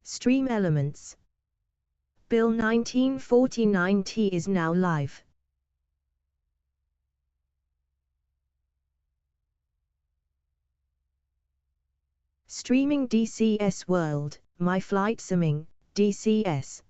Stream elements. Bill 1949T is now live. Streaming DCS World, My Flight Simming, DCS.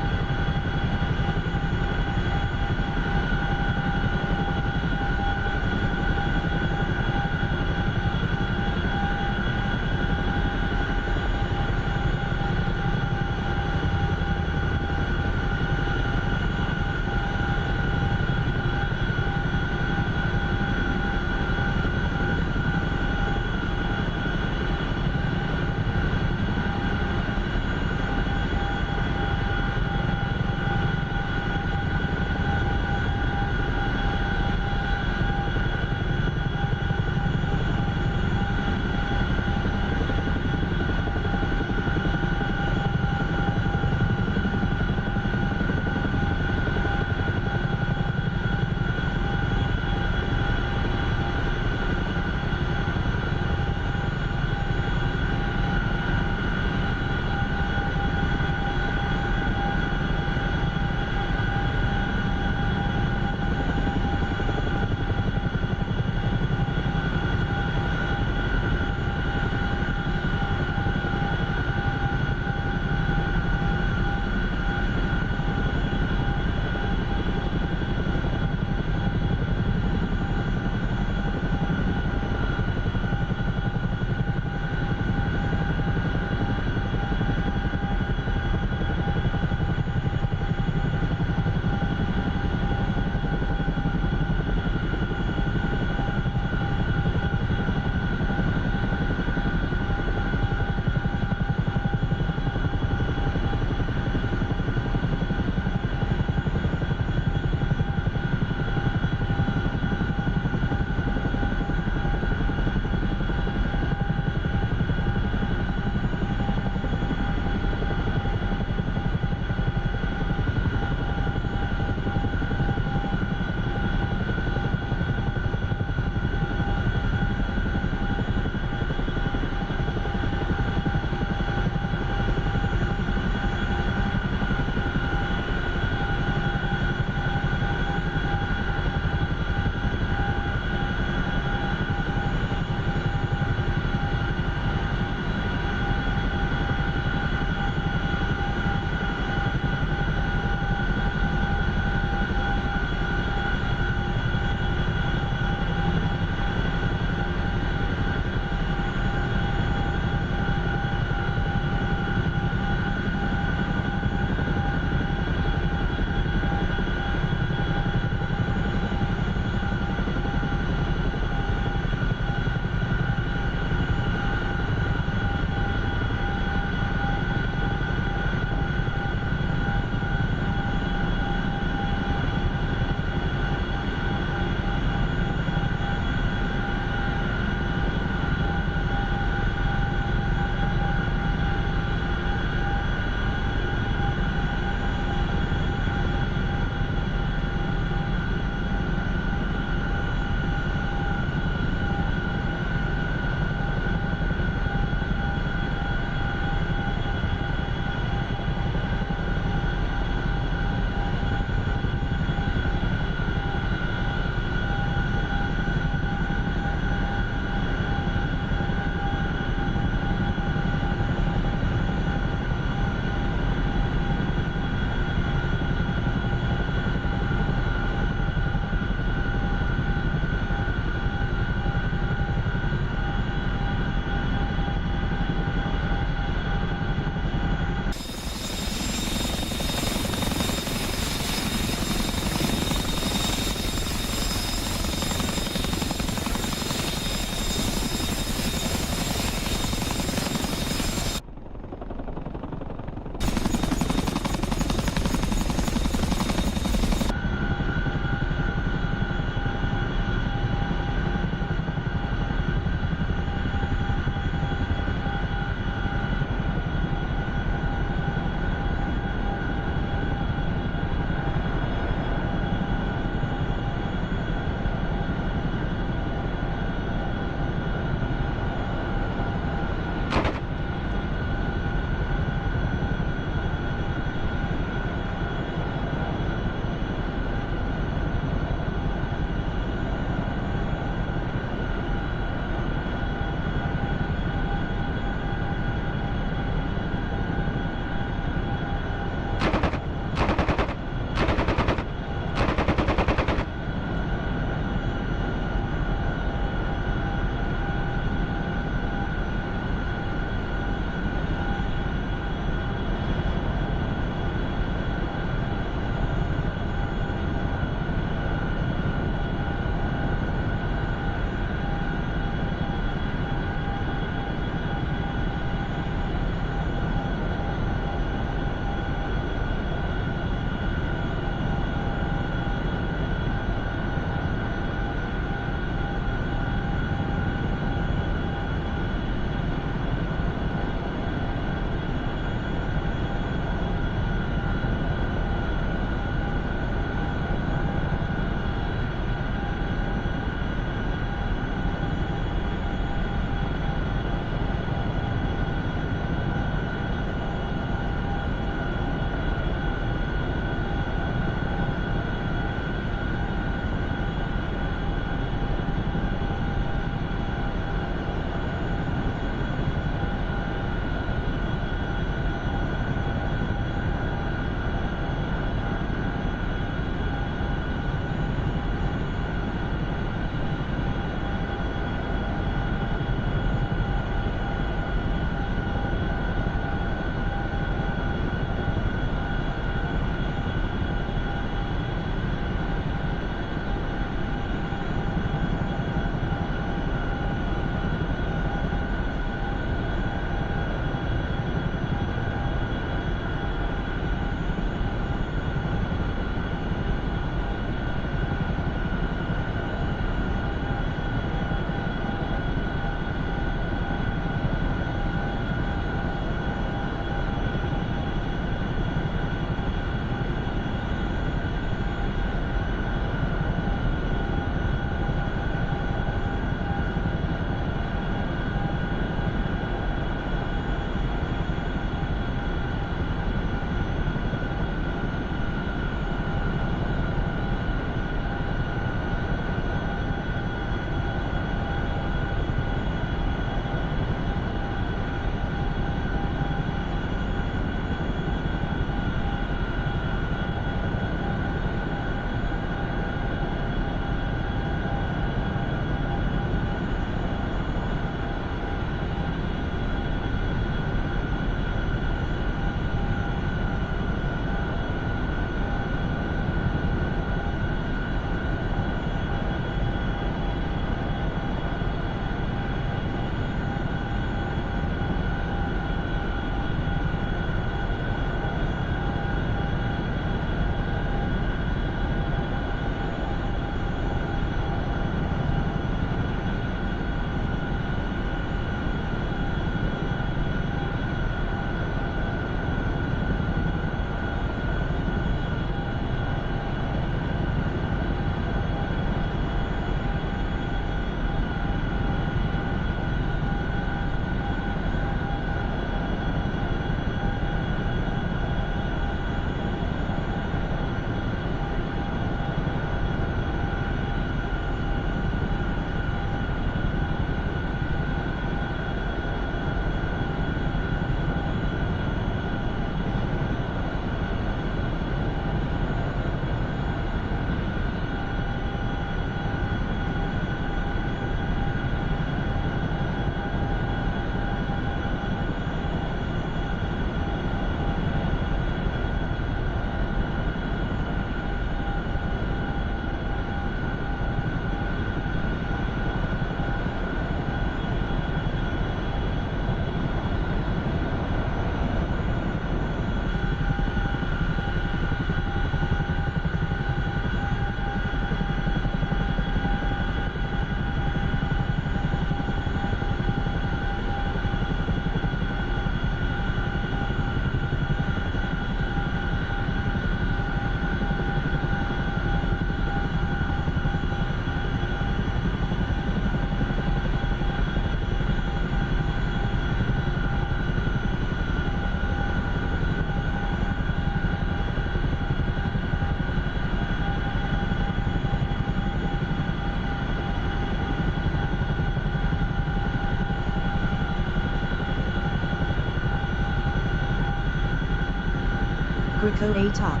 Greco 8 up.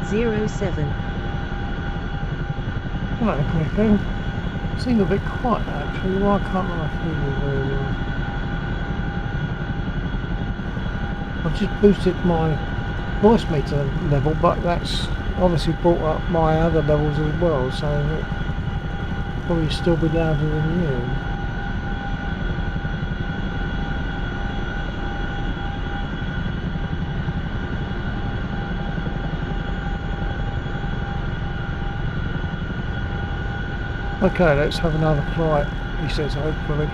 07. Hello, Greco. Seem a bit quiet actually. Why can't I hear you very well? I've just boosted my voice meter level, but that's obviously brought up my other levels as well, so it'll probably still be louder than you. Okay, let's have another flight, he says, hopefully.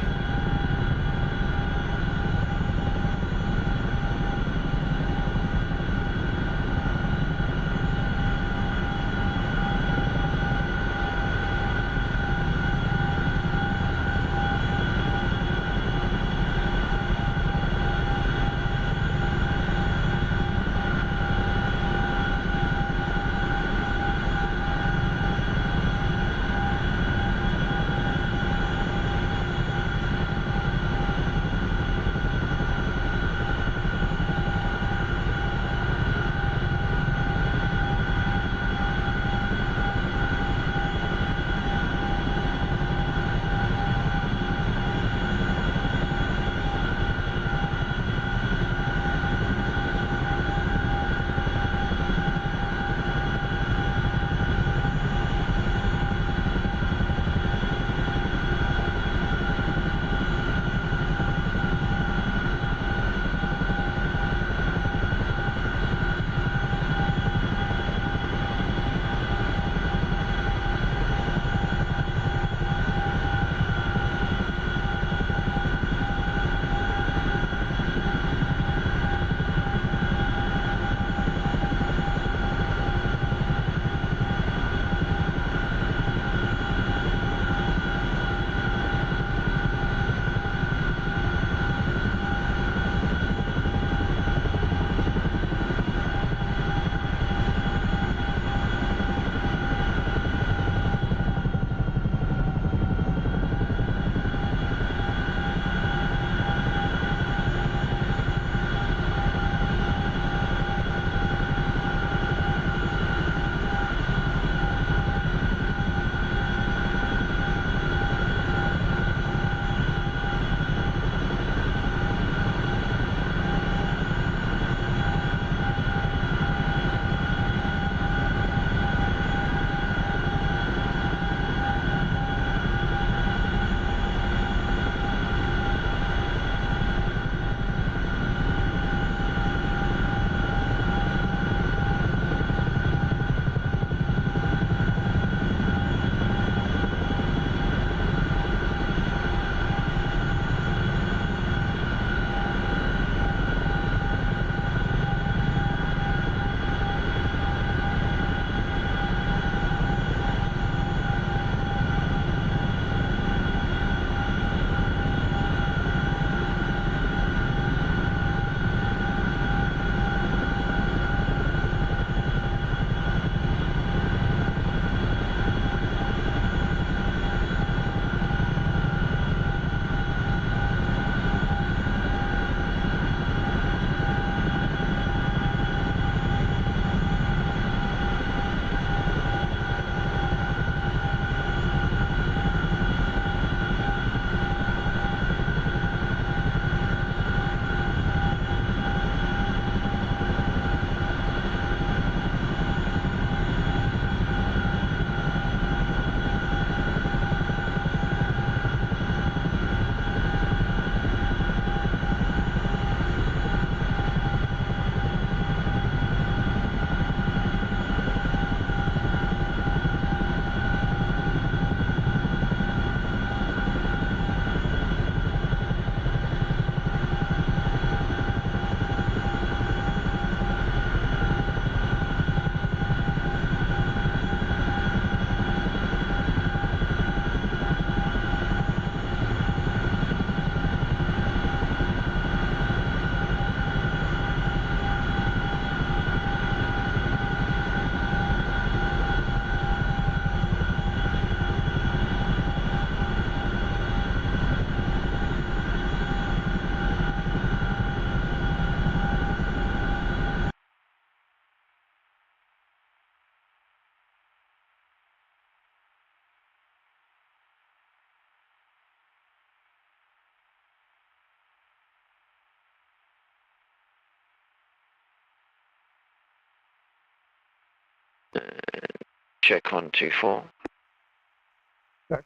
Check 124.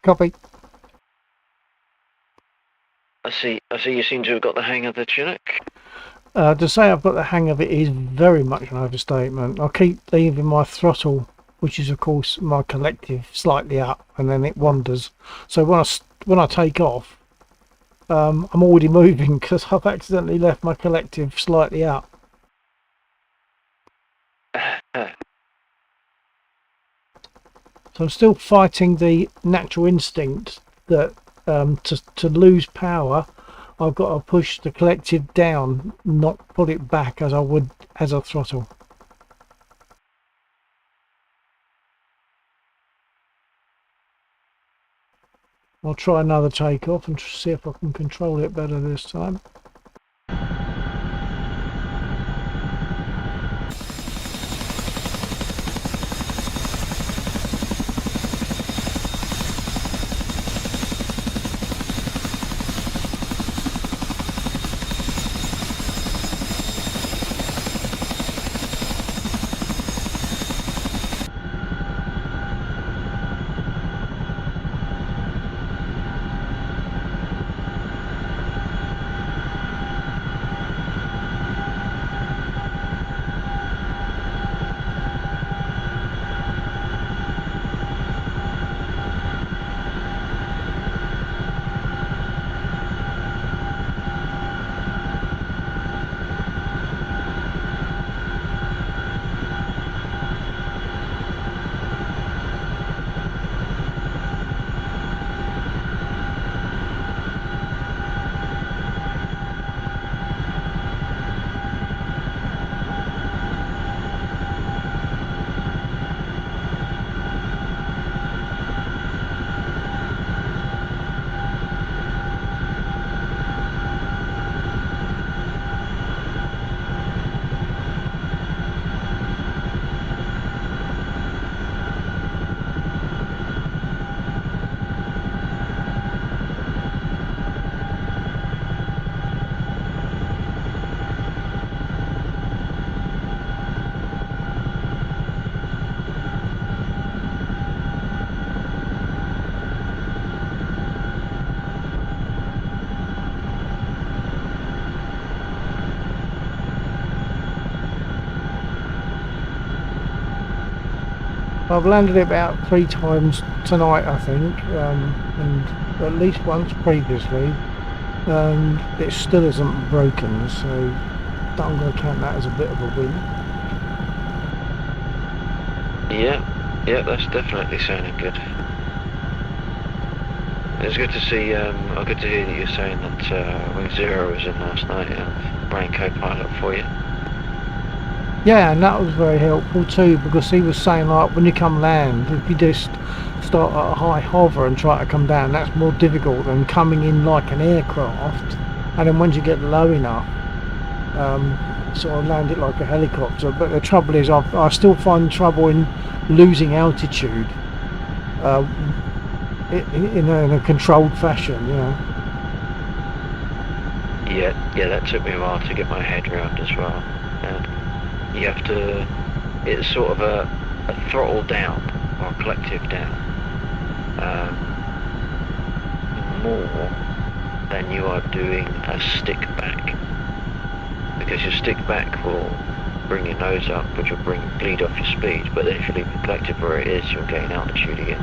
Copy. I see you seem to have got the hang of the tunic. To say I've got the hang of it is very much an overstatement. I keep leaving my throttle, which is of course my collective, slightly up, and then it wanders. So when I take off, I'm already moving because I've accidentally left my collective slightly up. So I'm still fighting the natural instinct that to lose power, I've got to push the collective down, not pull it back as I would as a throttle. I'll try another takeoff and see if I can control it better this time. I've landed it about 3 times tonight, I think, and at least once previously, and it still isn't broken, so I'm going to count that as a bit of a win. Yeah, that's definitely sounding good. It's good to see, good to hear that you're saying that Wing Zero was in last night and ran co-pilot for you. Yeah, and that was very helpful too, because he was saying, like, when you come land, if you just start at a high hover and try to come down, that's more difficult than coming in like an aircraft, and then once you get low enough, sort of land it like a helicopter. But the trouble is, I still find trouble in losing altitude in a controlled fashion, you know. Yeah, that took me a while to get my head around as well. You have to, it's sort of a throttle down, or a collective down, more than you are doing a stick back, because your stick back will bring your nose up, which will bleed off your speed, but then if you leave the collective where it is, you'll gain altitude again.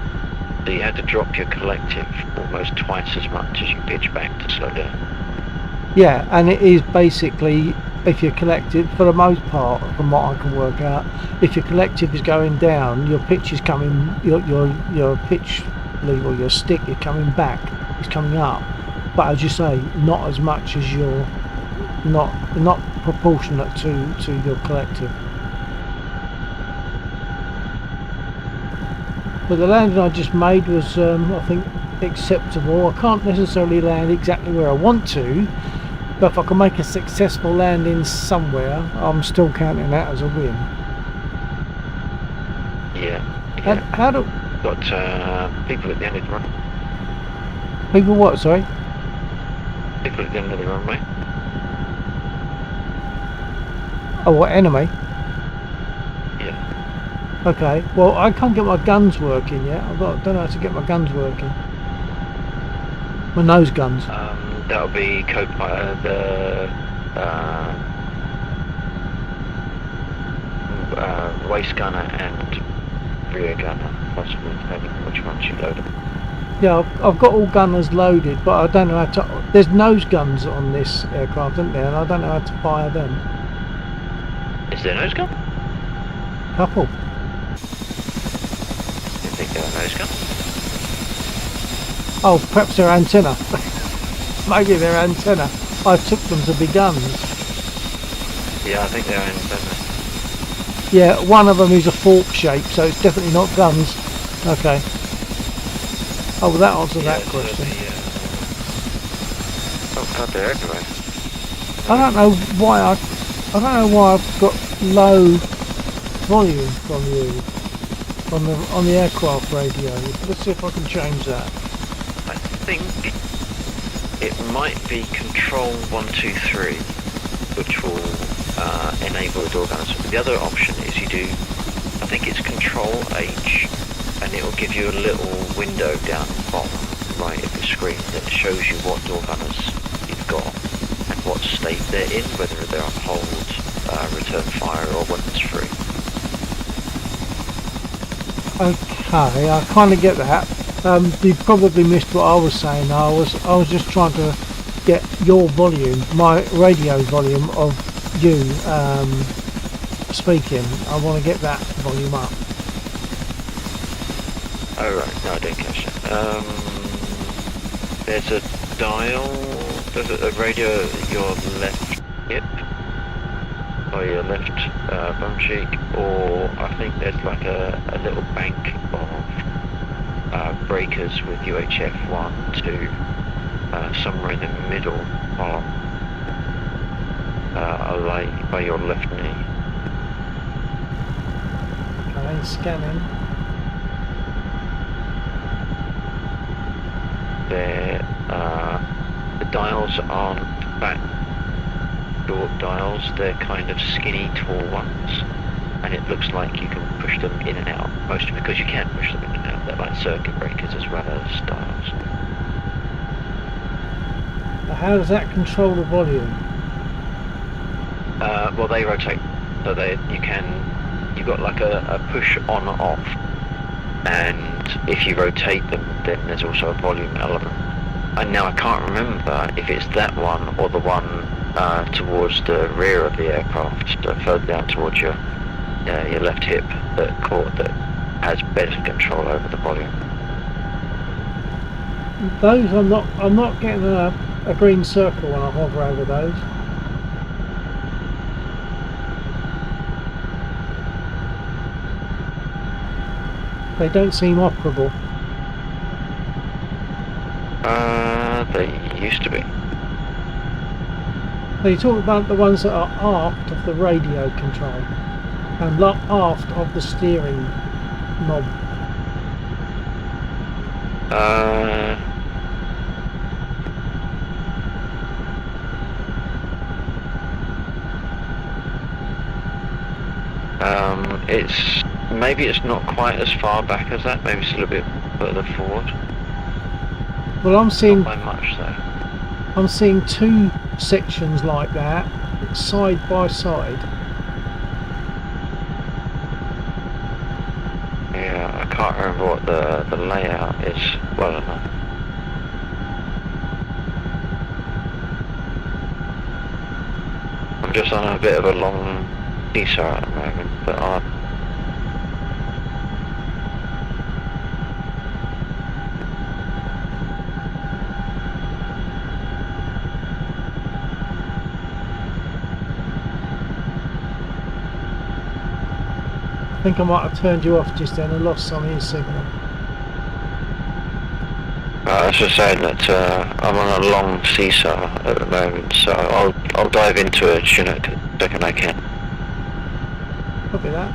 So you had to drop your collective almost twice as much as you pitch back to slow down. Yeah, and it is basically, if your collective, for the most part, from what I can work out, if your collective is going down, your pitch is coming, your pitch lever, or your stick is coming back, it's coming up. But as you say, not as much as your, not proportionate to your collective. But the landing I just made was, I think, acceptable. I can't necessarily land exactly where I want to, but if I can make a successful landing somewhere, I'm still counting that as a win. Yeah. How do... Got people at the end of the run. People what, sorry? People at the end of the runway. Oh, what, enemy? Yeah. Okay, well I can't get my guns working yet. Don't know how to get my guns working. My nose guns. That'll be the waist gunner and rear gunner, possibly depending on which ones you load. Yeah, I've got all gunners loaded, but I don't know how to... There's nose guns on this aircraft, isn't there? And I don't know how to fire them. Is there a nose gun? Couple. You think they're a nose gun? Oh, perhaps they're antenna. Maybe they're antenna. I took them to be guns. Yeah, I think they're antenna. Yeah, one of them is a fork shape, so it's definitely not guns. Okay. Oh, well, that answers that question. Oh god, they're everywhere. I don't know why I've got low volume from you on the aircraft radio. Let's see if I can change that. I think it might be control 123, which will enable the door gunners. The other option is you do, I think it's control H, and it will give you a little window down the bottom right of the screen that shows you what door gunners you've got and what state they're in, whether they're on hold, return fire, or weapons free. Okay, I kind of get that. You probably missed what I was saying. I was just trying to get your volume, my radio volume of you speaking. I want to get that volume up. Oh right, no I didn't catch that. There's a dial, there's a radio at your left hip, or your left bum cheek, or I think there's like a little bank of breakers with UHF 1, 2, somewhere in the middle column, like by your left knee. Okay, scanning. The dials aren't fat, short dials, they're kind of skinny, tall ones, and it looks like you can push them in and out, mostly because you can push them in and out. They're like circuit breakers as well as dials. How does that control the volume? Well, they rotate, so you've got like a push on off, and if you rotate them, then there's also a volume element. And now I can't remember if it's that one or the one towards the rear of the aircraft, further down towards your left hip, that has better control over the volume. Those I'm not getting a green circle when I hover over those. They don't seem operable. They used to be. So you talk about the ones that are aft of the radio control and aft of the steering knob. Maybe it's not quite as far back as that. Maybe it's a little bit further forward. Well, I'm seeing not by much though. I'm seeing two sections like that side by side. Yeah, I can't remember what the layout is well enough. I'm just on a bit of a long seesaw at the moment, but I think I might have turned you off just then and lost some of your signal. I was just saying that I'm on a long seesaw at the moment, so I'll dive into it the second I can. Copy that.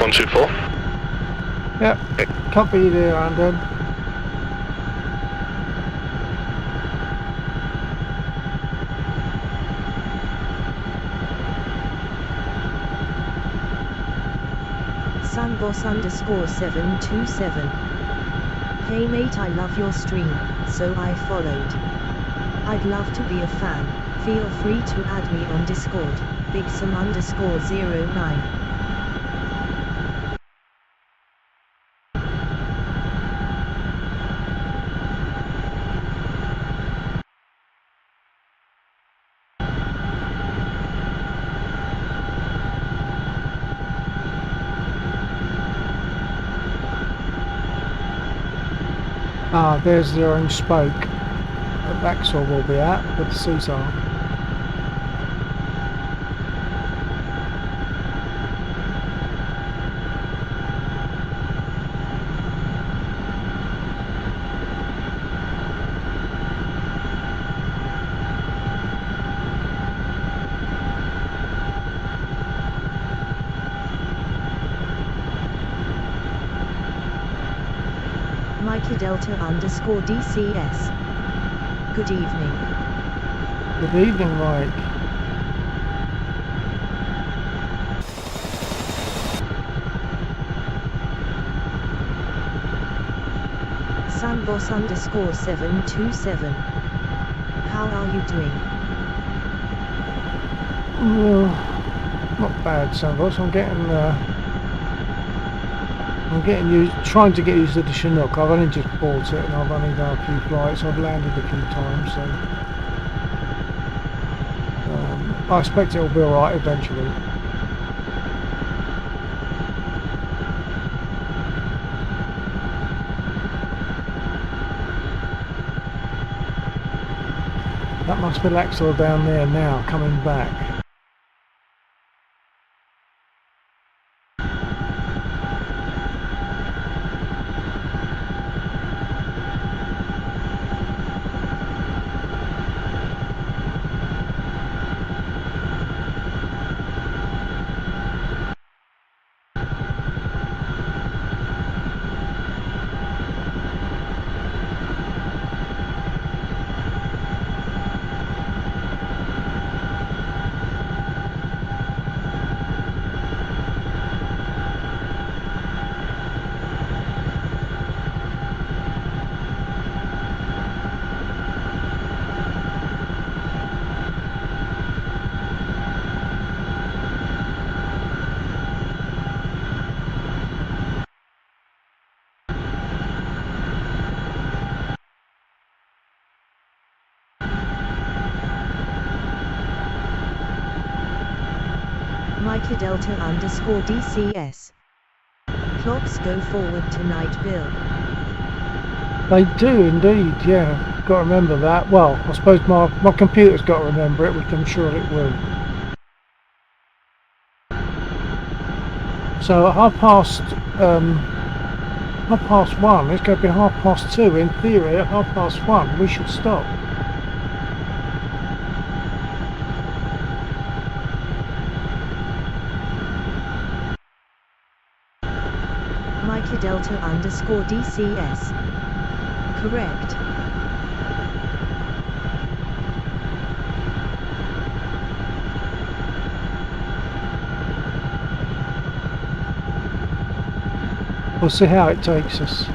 124. Yep, copy you there, Andon. Sunboss_727. Hey mate, I love your stream, so I followed. I'd love to be a fan, feel free to add me on Discord, bigsum_09. Ah, there's the orange spoke that Laxor will be at with the Caesar. Mikey Delta_DCS. Good evening. Good evening, Mike. Sunboss_727. How are you doing? Well, not bad, Sunboss. I'm getting used, trying to get used to the Chinook. I've only just bought it and I've only done a few flights. I've landed a few times, so I expect it will be alright eventually. That must be Laxor down there now, coming back. Mikey Delta_DCS. Clocks go forward tonight, Bill. They do indeed, yeah. Got to remember that. Well, I suppose my computer's got to remember it, which I'm sure it will. So at half past 1, it's going to be 2:30. In theory, at 1:30 we should stop. Mikey Delta_DCS. Correct. We'll see how it takes us.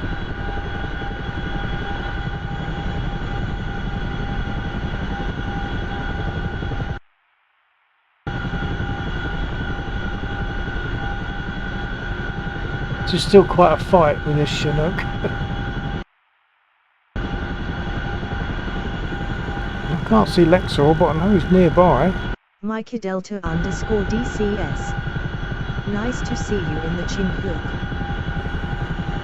It's still quite a fight with this Chinook. I can't see Lexor, but I know he's nearby. Mikey Delta_DCS. Nice to see you in the Chinook.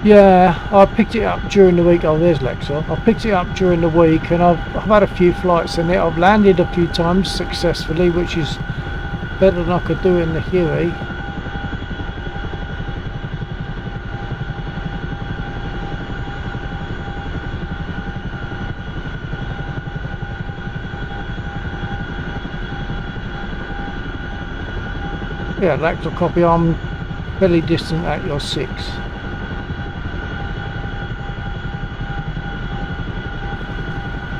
Yeah, I picked it up during the week. Oh, there's Lexor. I picked it up during the week and I've had a few flights in it. I've landed a few times successfully, which is better than I could do in the Huey. Yeah, Lexor copy. I'm fairly distant at your 6.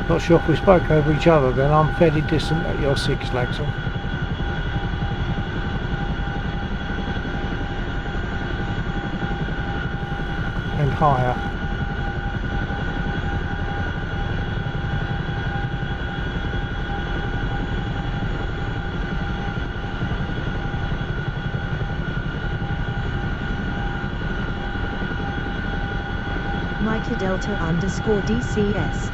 Not sure if we spoke over each other then. I'm fairly distant at your 6, Laxel. And higher. Micah Delta _ DCS.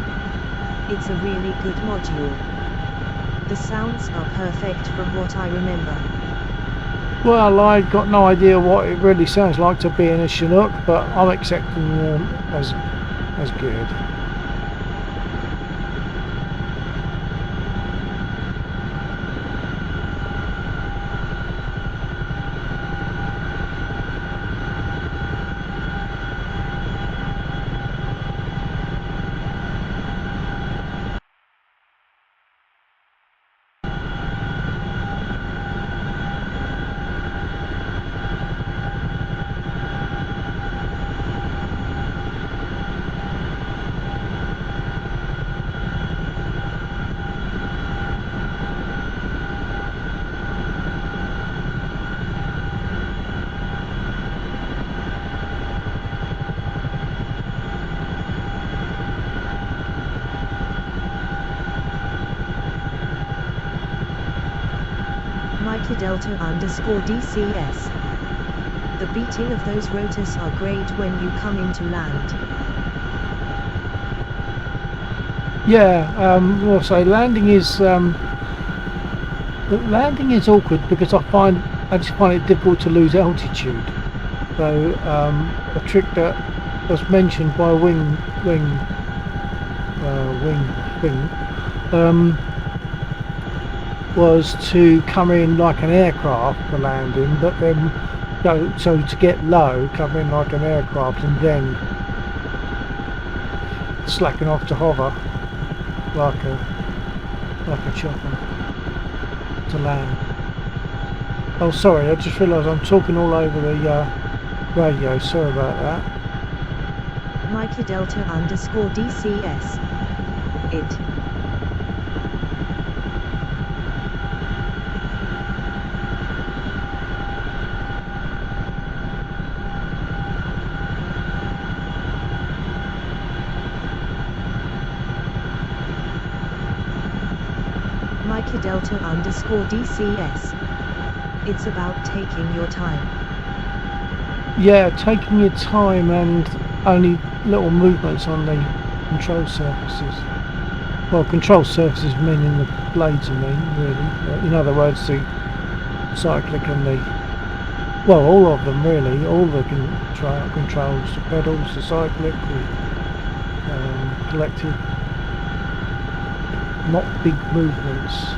It's a really good module. The sounds are perfect from what I remember. Well, I've got no idea what it really sounds like to be in a Chinook, but I'm accepting them as good. Micah Delta _ DCS. The beating of those rotors are great when you come into land. Yeah, I'll say landing is awkward because I just find it difficult to lose altitude. So a trick that was mentioned by Wing was to come in like an aircraft for landing, but then so to get low, come in like an aircraft and then slacken off to hover like a chopper to land. Oh, sorry, I just realised I'm talking all over the radio. Sorry about that. Micah Delta _ DCS. It. Micah Delta _ DCS. It's about taking your time. Yeah, taking your time and only little movements on the control surfaces. Well, control surfaces meaning the blades, I mean, really. In other words, the cyclic and the, well, all of them really, all the controls, the pedals, the cyclic, the collective, not big movements.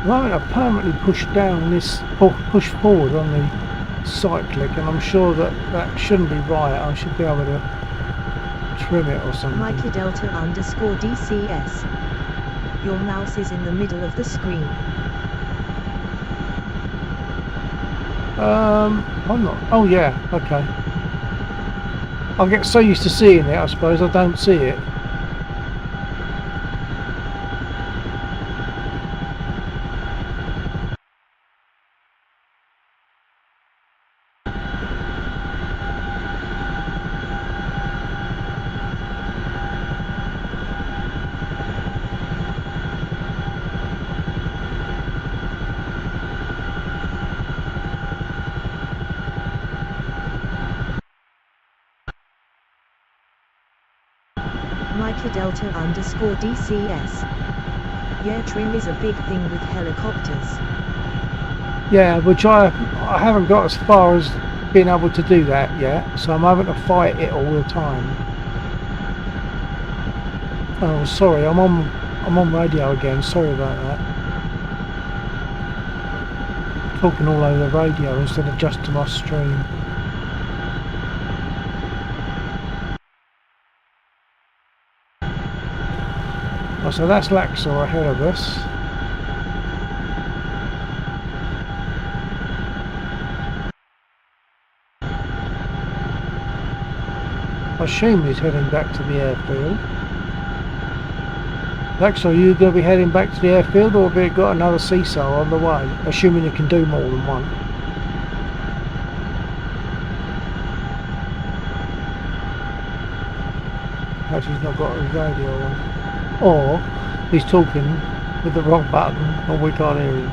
Right, I've permanently pushed down this, or pushed forward on the cyclic, and I'm sure that shouldn't be right. I should be able to trim it or something. Micah Delta _ DCS. Your mouse is in the middle of the screen. I'm not. Oh yeah, okay. I get so used to seeing it, I suppose I don't see it. Micah Delta underscore DCS. Yeah, trim is a big thing with helicopters. Yeah, which I haven't got as far as being able to do that yet, so I'm having to fight it all the time. Oh, sorry, I'm on radio again. Sorry about that. Talking all over the radio instead of just to my stream. Oh, so that's Laxor ahead of us. I assume he's heading back to the airfield. Laxor, are you going to be heading back to the airfield, or have you got another seesaw on the way? Assuming you can do more than one. Perhaps he's not got his radio on. Or he's talking with the wrong button and we can't hear him.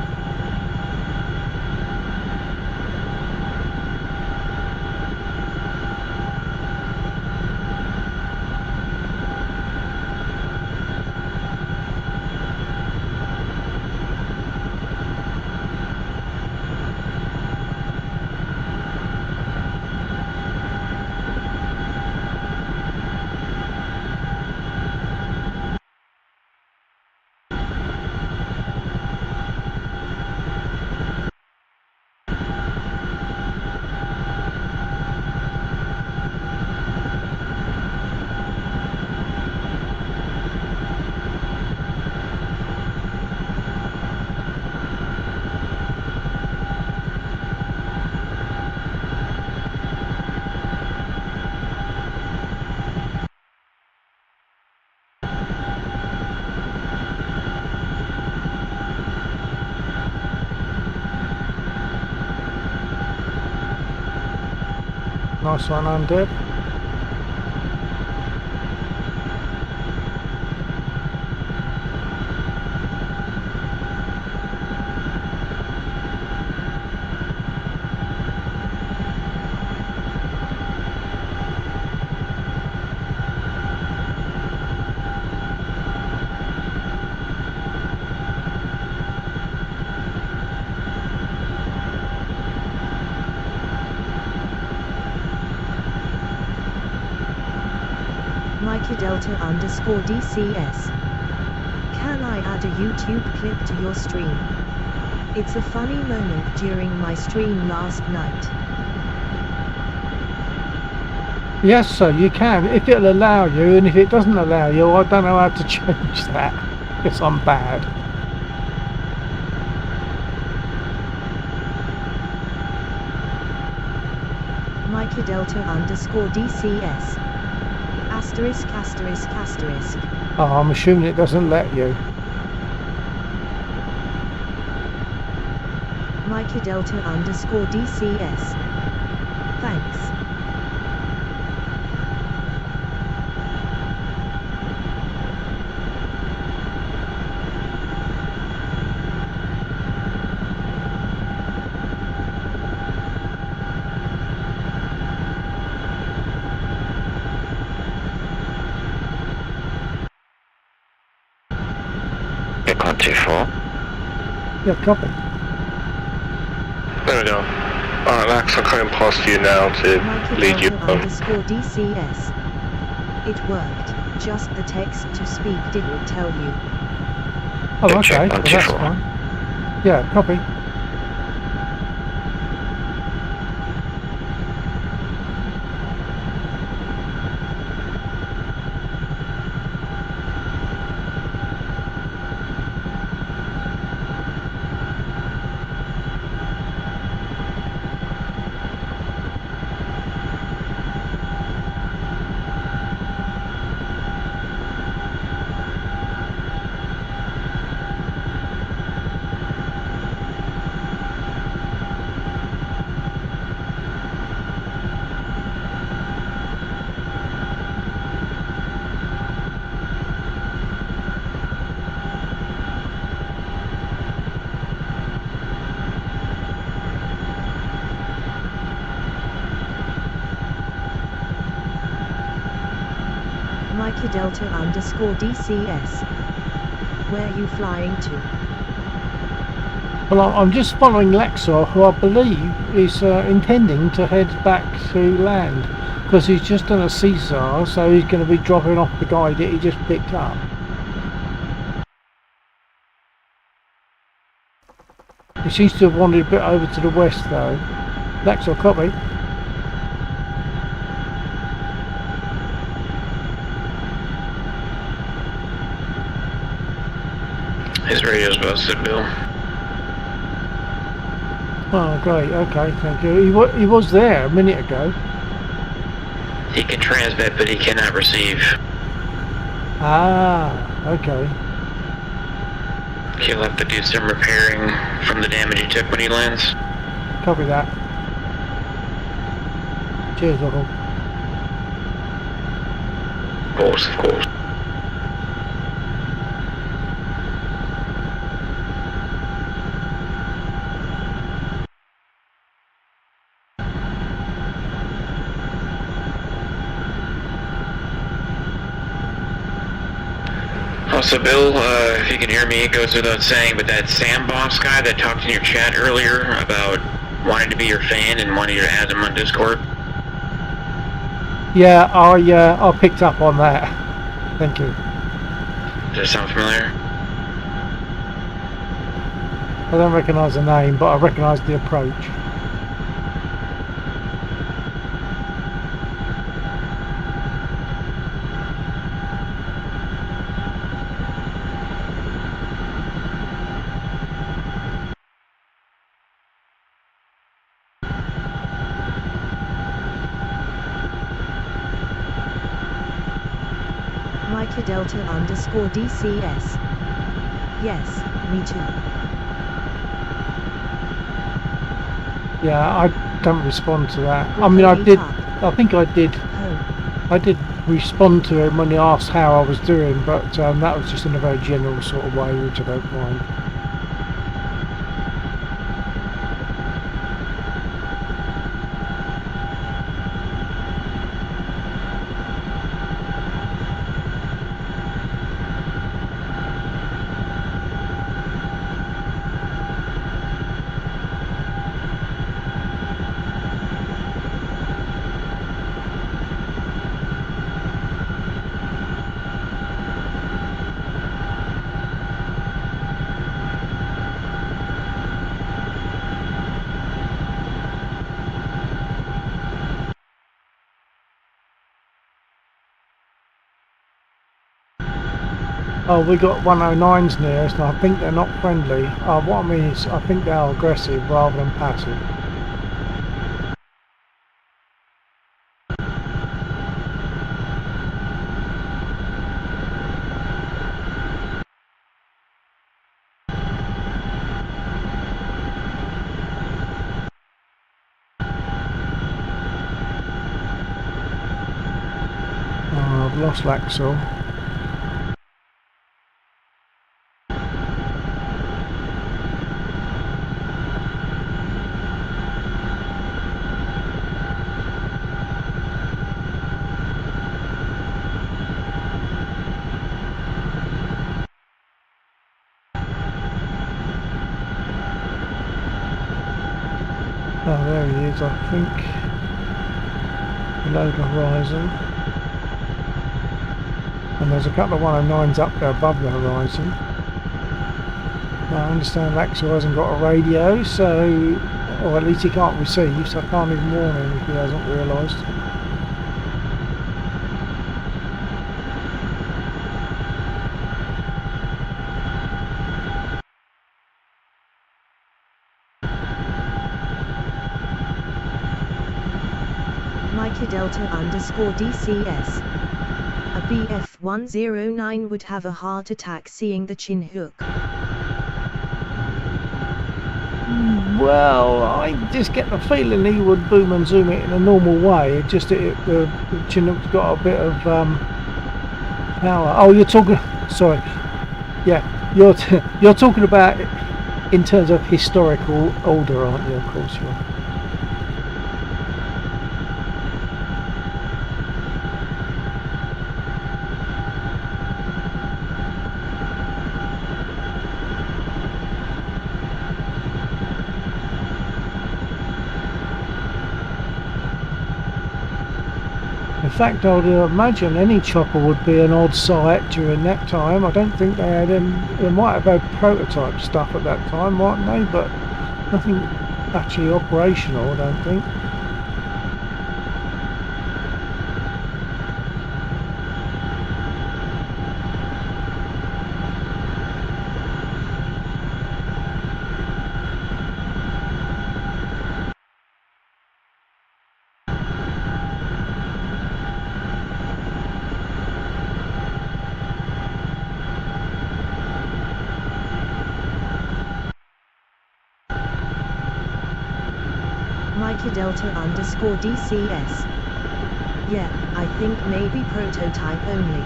Nice one, Undead. Micah Delta underscore DCS. Can I add a YouTube clip to your stream? It's a funny moment during my stream last night. Yes, sir, you can, if it'll allow you, and if it doesn't allow you, I don't know how to change that. Guess I'm bad. Micah Delta underscore DCS. Asterisk asterisk asterisk. Oh, I'm assuming it doesn't let you. Micah Delta underscore DCS. Thanks. Not too far. Yeah, copy. There we go. Alright, Lax, I'm coming past you now to Micah lead you Delta on. underscore DCS. It worked. Just the text to speak didn't tell you. Oh, Yeah, okay, check well, 124. that's fine. Yeah, copy. Mikey Delta _ DCS. Where are you flying to? Well, I'm just following Lexor, who I believe is intending to head back to land, because he's just done a Caesar, so he's going to be dropping off the guy that he just picked up. He seems to have wandered a bit over to the west though. Lexor, copy. His radio's busted, Bill. Oh, great. Okay, thank you. He was there a minute ago. He can transmit, but he cannot receive. Ah, okay. He'll have to do some repairing from the damage he took when he lands. Copy that. Cheers, Local. Of course, of course. Also, Bill, if you can hear me, it goes without saying, but that Sam Boss guy that talked in your chat earlier about wanting to be your fan and wanting you to add him on Discord. Yeah, I picked up on that. Thank you. Does that sound familiar? I don't recognise the name, but I recognise the approach. Mikey Delta _ DCS. Yes, me too. Yeah, I don't respond to that. I mean, I did. I think I did. Oh, I did respond to him when he asked how I was doing, but that was just in a very general sort of way, which I don't mind. Oh, we got 109s near us, and I think they're not friendly. What I mean is, I think they are aggressive rather than passive. Oh, I've lost Laxel. Oh, there he is, I think. Below the horizon. And there's a couple of 109s up there above the horizon. Now, I understand Laxel hasn't got a radio, so... or at least he can't receive, so I can't even warn him if he hasn't realised. Mikey Delta _ DCS. A BF-109 would have a heart attack seeing the chin hook. Well, I just get the feeling he would boom and zoom it in a normal way. It just the Chinook's got a bit of power. Oh, you're talking. Sorry. Yeah, you're talking about in terms of historical order, aren't you? Of course you are. In fact, I would imagine any chopper would be an odd sight during that time. I don't think they had any, they might have had prototype stuff at that time, mightn't they? But nothing actually operational, I don't think. Mikey Delta underscore DCS. Yeah, I think maybe prototype only.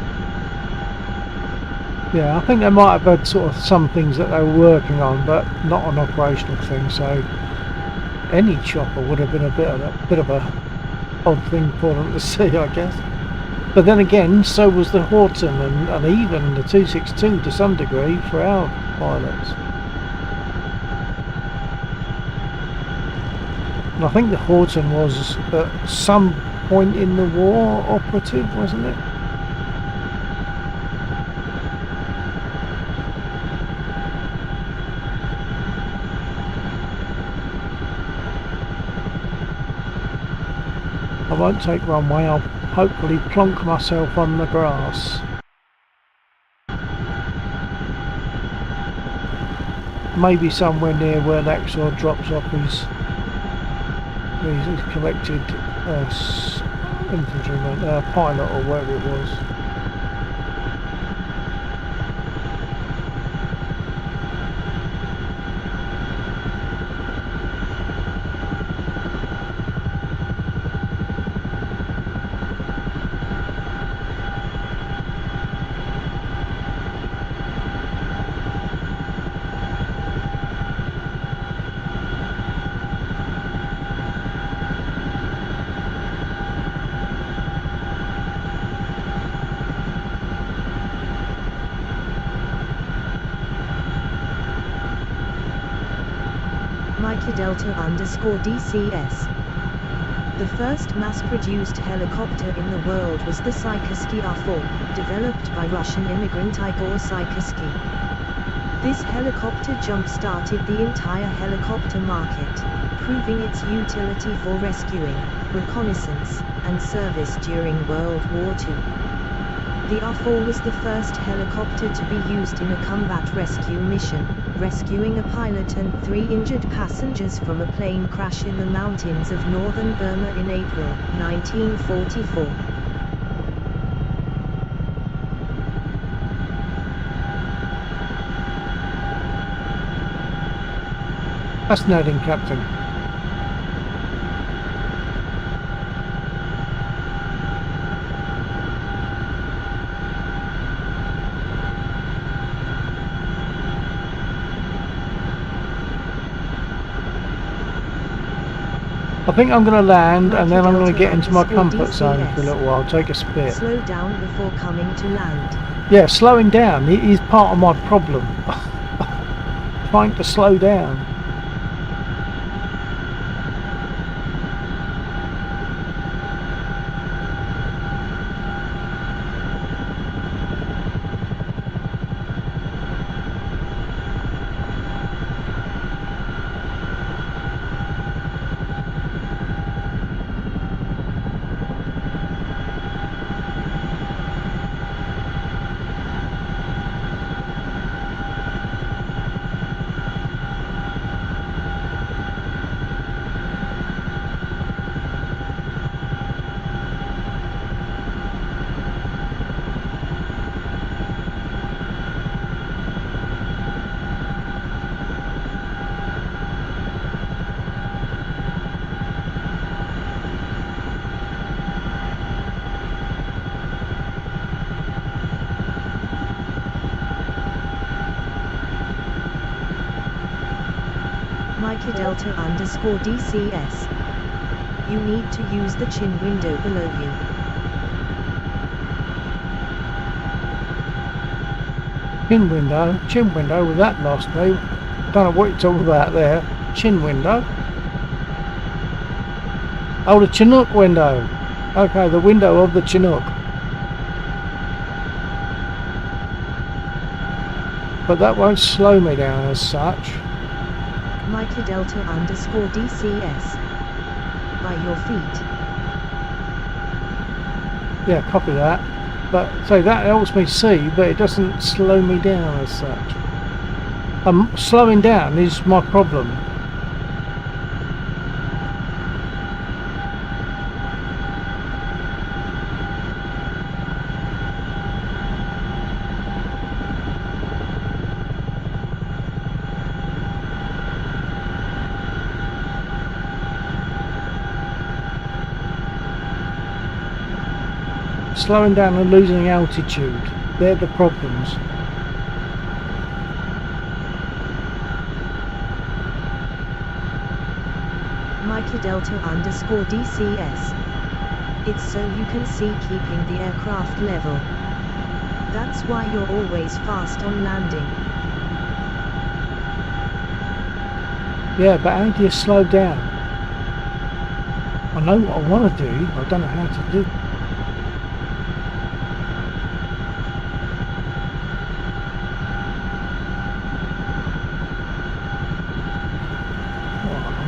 Yeah, I think they might have had sort of some things that they were working on, but not an operational thing. So any chopper would have been a bit of a odd thing for them to see, I guess. But then again, so was the Horton and even the 262 to some degree for our pilots. And I think the Horton was at some point in the war operative, wasn't it? I won't take runway, I'll hopefully plonk myself on the grass. Maybe somewhere near where Laxor drops off his collected infantryman, pilot or whatever it was. Mikey Delta underscore DCS. The first mass-produced helicopter in the world was the Sikorsky R-4, developed by Russian immigrant Igor Sikorsky. This helicopter jump-started the entire helicopter market, proving its utility for rescuing, reconnaissance, and service during World War II. The R-4 was the first helicopter to be used in a combat rescue mission, rescuing a pilot and 3 injured passengers from a plane crash in the mountains of northern Burma in April 1944. Fascinating, Captain. I think I'm going to land and then I'm going to get into my comfort zone for a little while, take a spit. Slow down before coming to land. Yeah, slowing down is part of my problem. Trying to slow down. Mikey Delta underscore DCS. You need to use the chin window below you. Chin window with that last name. Don't know what you're talking about there. Chin window. Oh, the Chinook window. Okay, the window of the Chinook. But that won't slow me down as such. Mikey Delta underscore DCS. By your feet. Yeah, copy that. But so that helps me see, but it doesn't slow me down as such. Slowing down is my problem. Slowing down and losing altitude, they're the problems. Mikey Delta underscore DCS. It's so you can see keeping the aircraft level. That's why you're always fast on landing. Yeah, but how do you slow down? I know what I want to do, I don't know how to do it.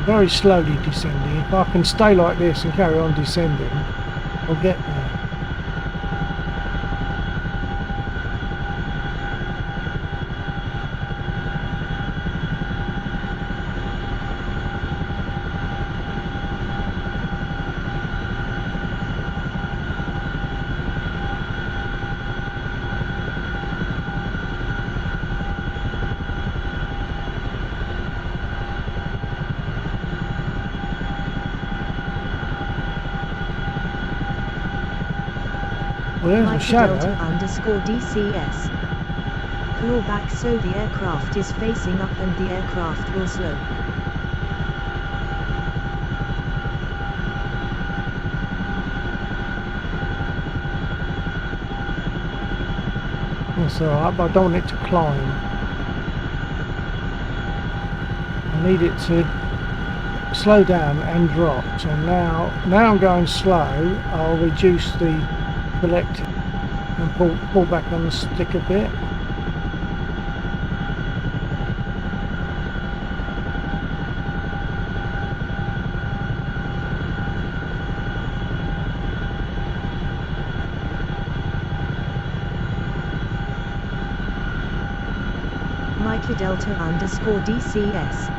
Very slowly descending. If I can stay like this and carry on descending, I'll get there. Well, there's a Mikey shadow. Delta underscore DCS. Pull back so the aircraft is facing up and the aircraft will slow. That's alright, but I don't want it to climb. I need it to slow down and drop. So now I'm going slow. I'll reduce the collective and pull back on the stick a bit. Mikey Delta underscore DCS.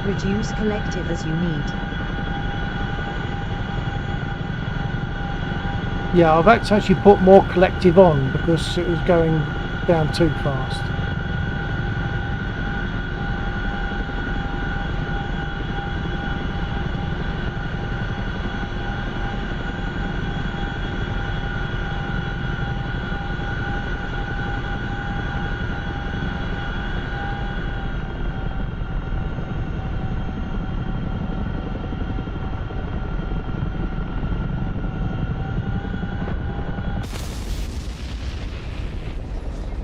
Reduce collective as you need. Yeah, I've had to actually put more collective on because it was going down too fast.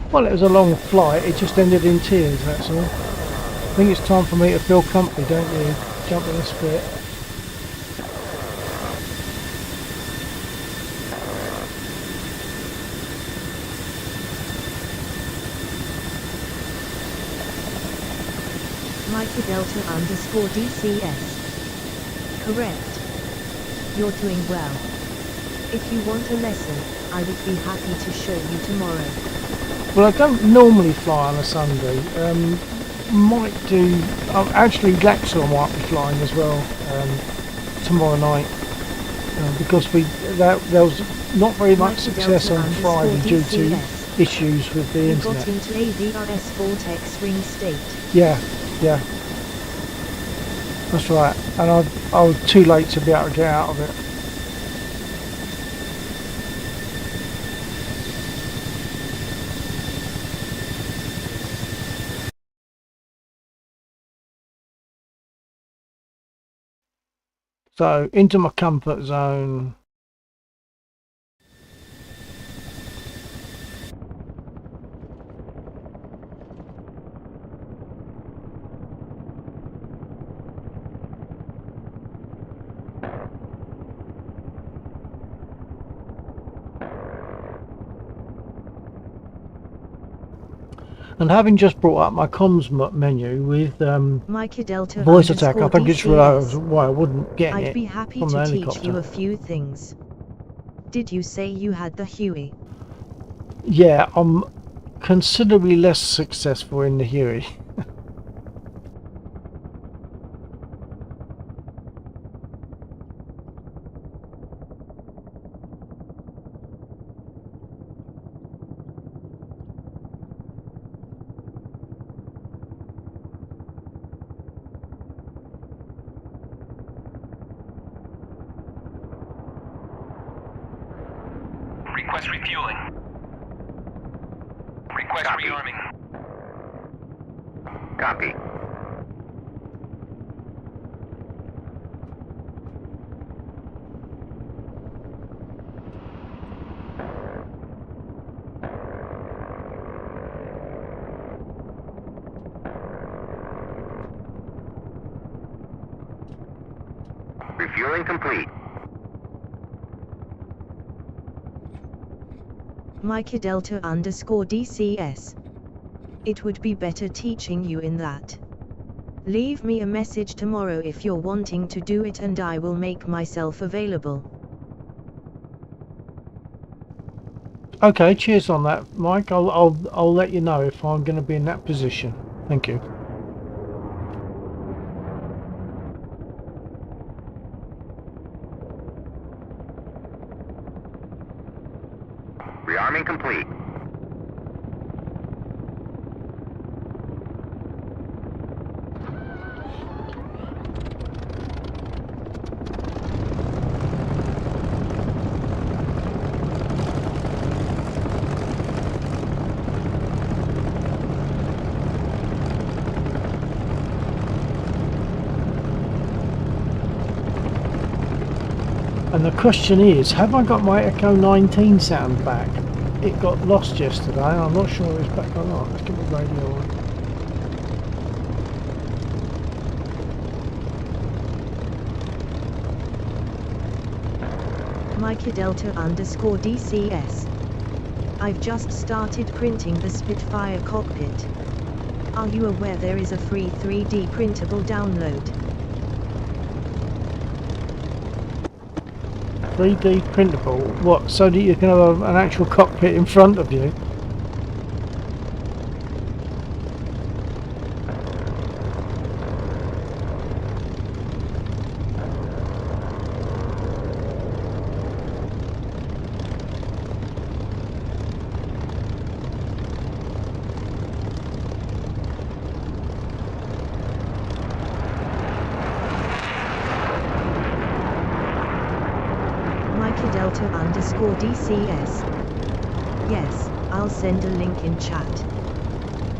Well, it was a long flight, it just ended in tears, that's all. I think it's time for me to feel comfy, don't you? Jump in this bit. Mikey Delta underscore DCS. Correct. You're doing well. If you want a lesson, I would be happy to show you tomorrow. Well, I don't normally fly on a Sunday. Might do. Actually, Laxor might be flying as well tomorrow night because there was not very much success on Friday due to issues with the You internet. got into AVRS Vortex ring state. Yeah, that's right. And I was too late to be able to get out of it. So into my comfort zone. And having just brought up my comms menu with Mikey Delta voice attack, I think it's DCS. why I wouldn't get I'd it be happy from the to teach helicopter. you a few things. Did you say you had the Huey? Yeah, I'm considerably less successful in the Huey. Request refueling. Request Copy. rearming. Copy. Refueling complete. Mikey Delta _DCS. It would be better teaching you in that. Leave me a message tomorrow if you're wanting to do it and I will make myself available. Okay, cheers on that, Mike. I'll let you know if I'm going to be in that position. Thank you. Rearming complete. And the question is, have I got my Echo 19 sound back? It got lost yesterday. I'm not sure it's back or not. Let's get the radio on. Mikey Delta _DCS. I've just started printing the Spitfire cockpit. Are you aware there is a free 3D printable download? 3D printable? What? So that you can have an actual cockpit in front of you? Mikey Delta _DCS. Yes, I'll send a link in chat.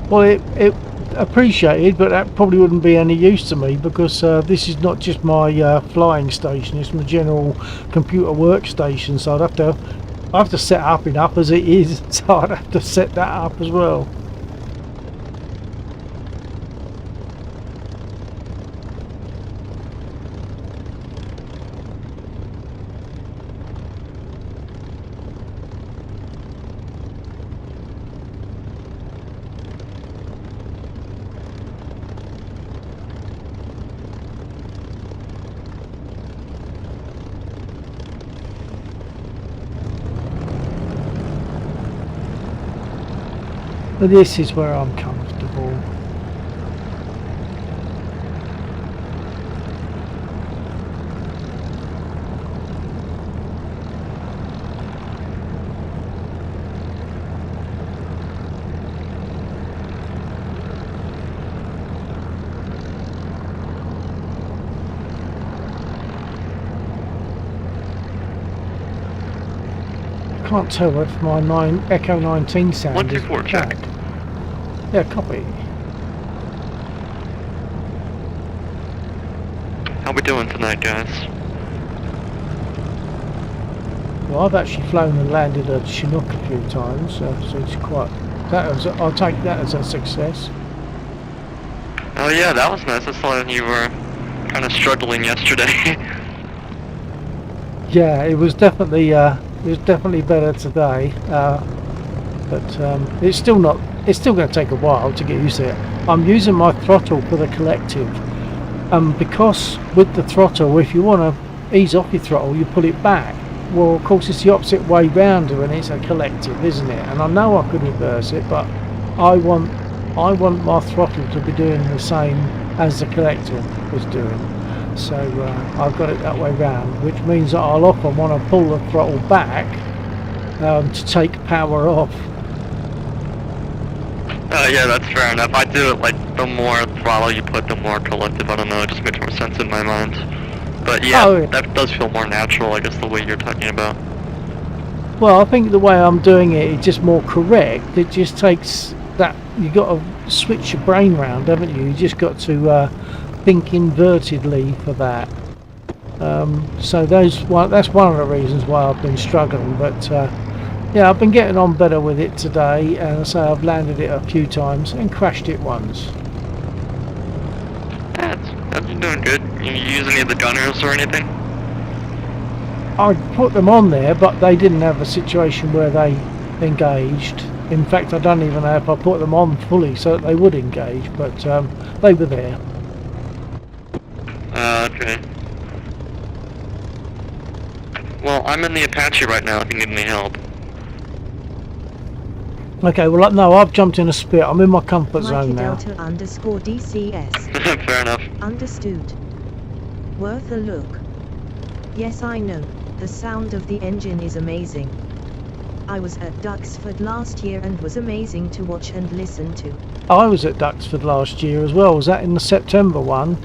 Well, it appreciated, but that probably wouldn't be any use to me because this is not just my flying station; it's my general computer workstation. So I have to set up enough as it is. So I'd have to set that up as well. But this is where I'm comfortable. I can't tell if my Echo 19 sound 124 is check. back. Yeah, copy. How we doing tonight, guys? Well, I've actually flown and landed at Chinook a few times, so it's quite. I'll take that as a success. Oh yeah, that was nice. I saw you were kind of struggling yesterday. Yeah, it was definitely better today, but it's still not it's still going to take a while to get used to it. I'm using my throttle for the collective, because with the throttle, if you want to ease off your throttle, you pull it back. Well, of course, it's the opposite way round when it's a collective, isn't it? And I know I could reverse it, but I want my throttle to be doing the same as the collective was doing. So I've got it that way round, which means that I'll often want to pull the throttle back to take power off. Yeah, that's fair enough. I do it like the more throttle you put, the more collective. I don't know, it just makes more sense in my mind. But yeah, that does feel more natural, I guess, the way you're talking about. Well, I think the way I'm doing it is just more correct. It just takes that, you got to switch your brain round, haven't you? You just got to think invertedly for that. So that's one of the reasons why I've been struggling. But yeah, I've been getting on better with it today, and so I've landed it a few times and crashed it once. That's doing good. You use any of the gunners or anything? I put them on there, but they didn't have a situation where they engaged. In fact, I don't even know if I put them on fully so that they would engage, but they were there. Okay. Well, I'm in the Apache right now if you need any help. Okay, well, no, I've jumped in a spit. I'm in my comfort zone now. Delta _ DCS. Fair enough. Understood. Worth a look. Yes, I know. The sound of the engine is amazing. I was at Duxford last year and was amazing to watch and listen to. I was at Duxford last year as well. Was that in the September one?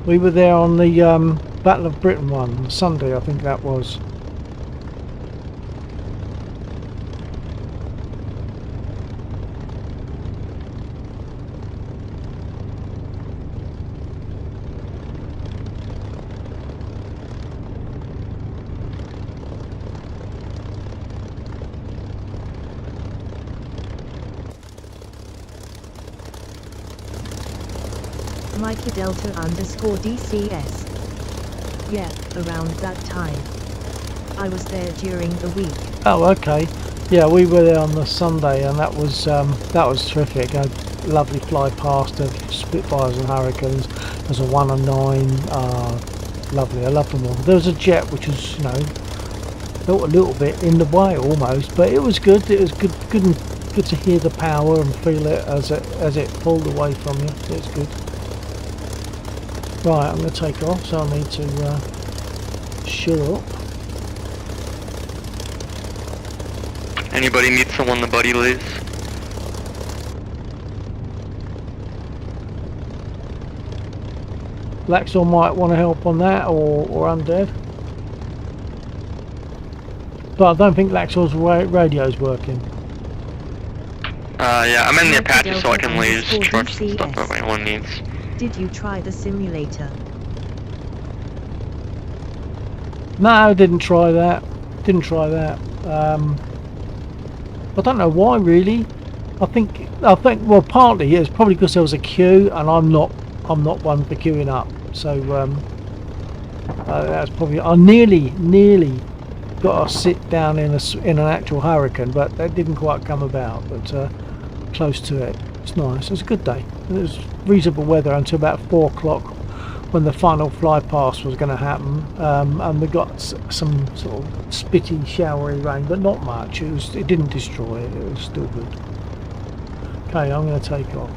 We were there on the Battle of Britain one, Sunday I think that was. Mikey Delta _ DCS. Yeah, around that time. I was there during the week. Oh, okay. Yeah, we were there on the Sunday, and that was terrific. A lovely fly past of Spitfires and Hurricanes. There's a 1 and 9. Lovely. I love them all. There was a jet which was, you know, felt a little bit in the way almost, but it was good. It was good to hear the power and feel it as it pulled away from you. It's good. Right, I'm going to take off, so I need to shut up. Anybody need someone to buddy list? Laxor might want to help on that, or Undead. But I don't think Laxor's radio's working. Yeah, I'm in the Apache so I can leave trucks and stuff if anyone needs. Did you try the simulator? No, I didn't try that. I don't know why really. I think well, partly it's probably because there was a queue, and I'm not one for queuing up. So that's probably. I nearly got to sit down in an actual Hurricane, but that didn't quite come about. But close to it. It's nice. It was a good day. It was reasonable weather until about 4 o'clock when the final fly past was going to happen, and we got some sort of spitty, showery rain, but not much. It didn't destroy it. It was still good. Okay, I'm going to take off.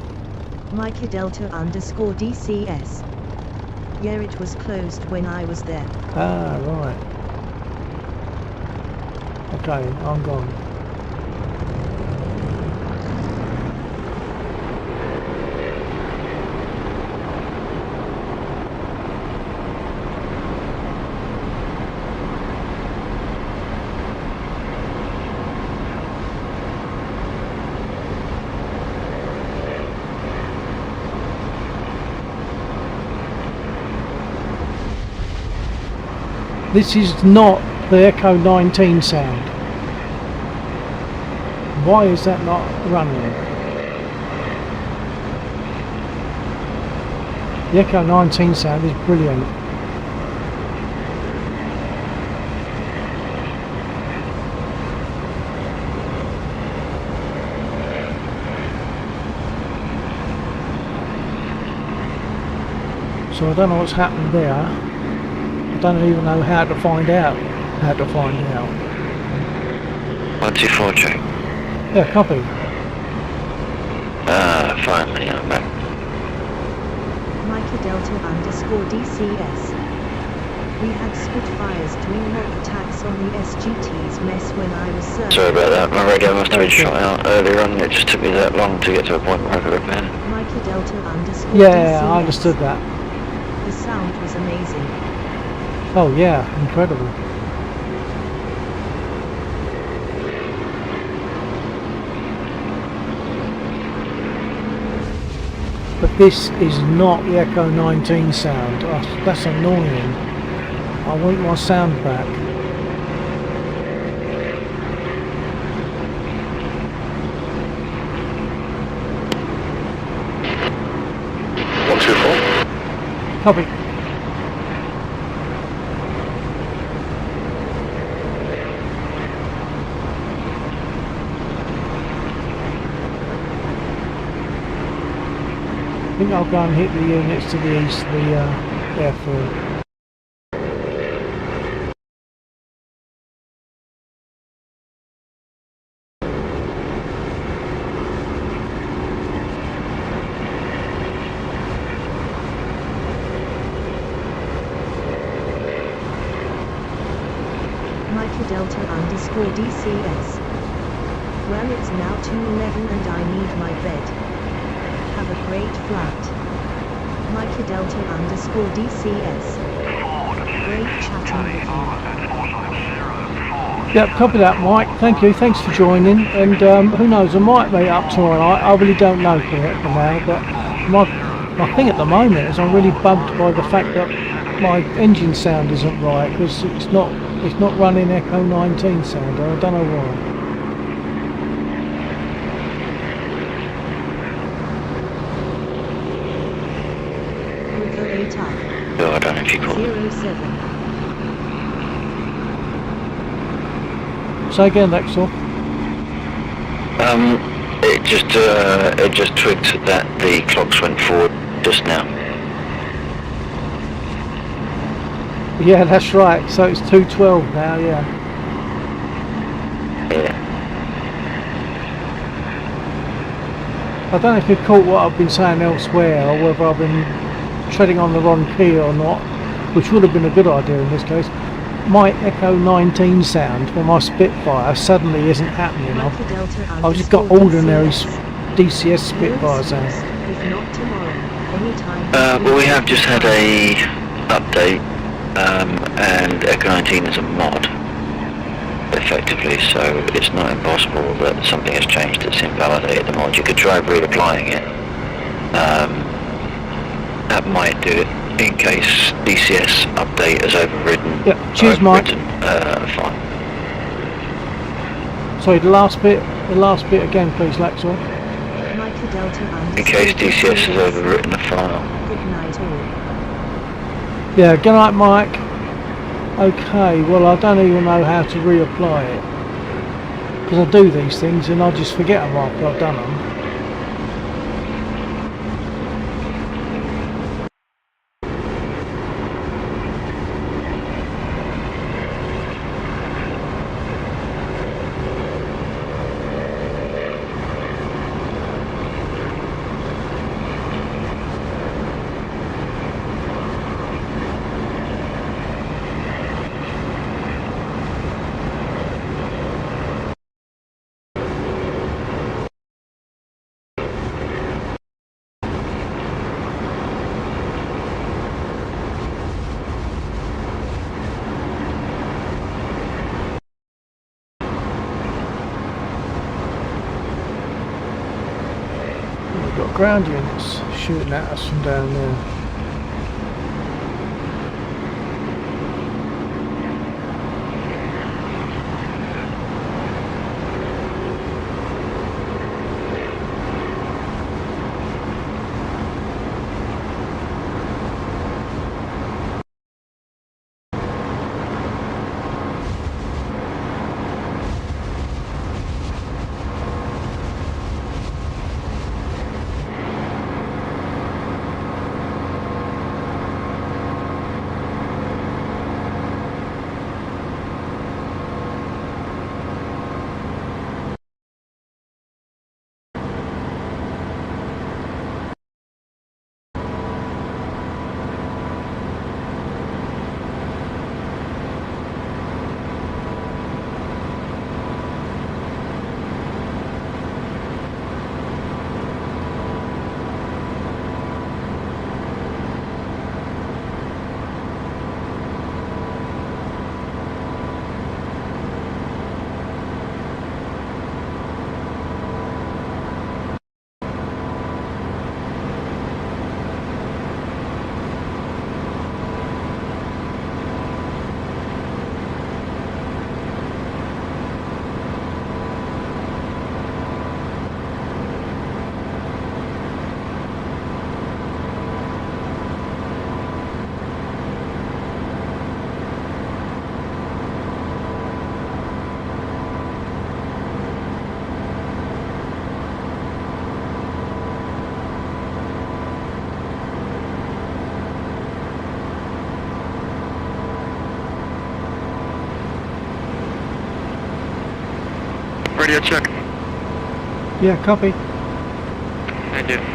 Mikey Delta _ DCS. Yeah, it was closed when I was there. Ah, right. Okay, I'm gone. This is not the Echo 19 sound. Why is that not running? The Echo 19 sound is brilliant. so I don't know what's happened there. I don't even know how to find out. 124 check. Yeah, copy. Finally, I'm back. Mikey Delta _ DCS. We had Spitfires doing mock attacks on the SGT's mess when I was serving. Sorry about that, my radio must have been shot out earlier on. It just took me that long to get to a point where I could repair it. Mikey Delta _ Yeah, DCS. I understood that. The sound was amazing. Oh yeah, incredible. But this is not the Echo 19 sound. Oh, that's annoying. I want my sound back. Copy. I think I'll go and hit the units to the east, the airfield. Mikey Delta _ DCS. Well, it's now 2:11 and I need my bed. Have a great flight. Mikey Delta _ DCS. Great chatting with you. Yep, copy that, Mike. Thank you. Thanks for joining. And who knows, I might meet up tomorrow night. I really don't know for now, but my thing at the moment is I'm really bugged by the fact that my engine sound isn't right, because it's not running Echo 19 sound. I don't know why. No, I don't know if you call it. 07. Say again, Lexor. It just twigged that the clocks went forward just now. Yeah, that's right. So it's 2:12 now. Yeah. Yeah. I don't know if you've caught what I've been saying elsewhere, or whether I've been treading on the wrong key or not, which would have been a good idea in this case. My Echo 19 sound for my Spitfire suddenly isn't happening. I've just got ordinary DCS Spitfire sound. If not tomorrow, anytime. Well, we have just had a update, and Echo 19 is a mod, effectively, so it's not impossible that something has changed that's invalidated the mod. You could try reapplying it. That might do it, in case DCS update has overridden. Yeah, cheers, Mike. Fine. Sorry, the last bit again, please, Lexor. In case DCS has overwritten the file. Good night all. Yeah, good night, Mike. Okay, well, I don't even know how to reapply it, because I do these things and I just forget them after I've done them. Ground units shooting at us from down there. radio check. Yeah, copy. Thank you.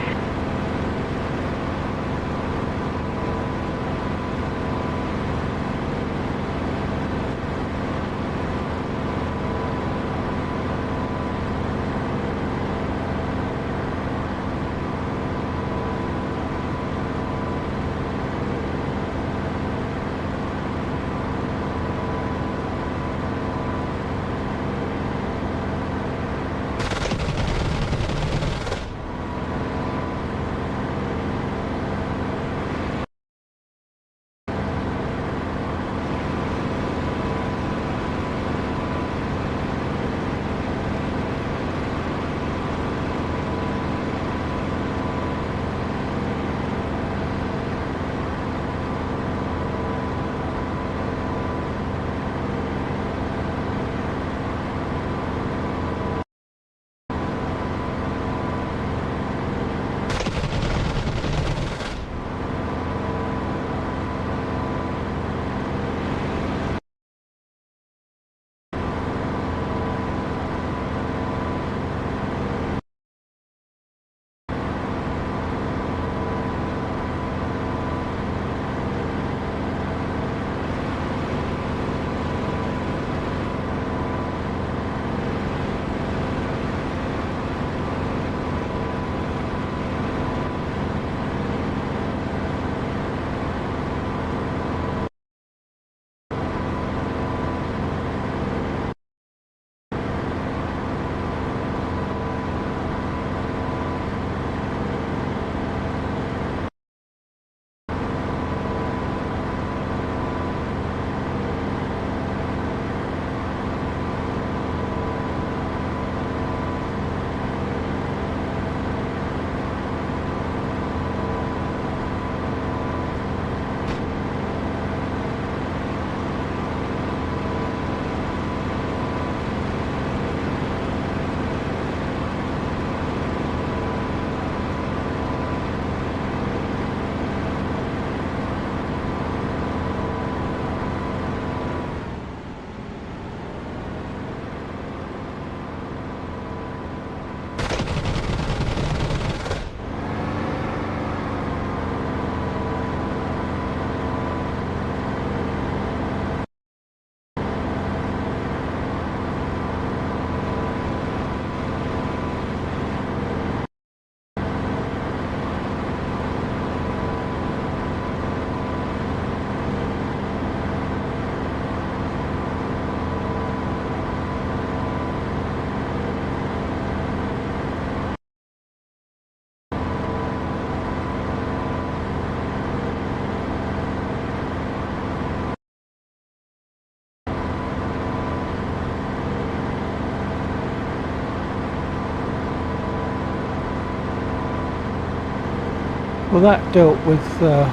Well, that dealt with the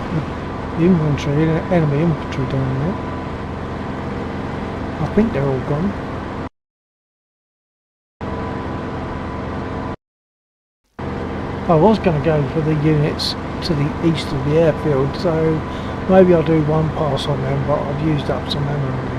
infantry, enemy infantry down there. I think they're all gone. I was going to go for the units to the east of the airfield, so maybe I'll do one pass on them, but I've used up some ammo on them.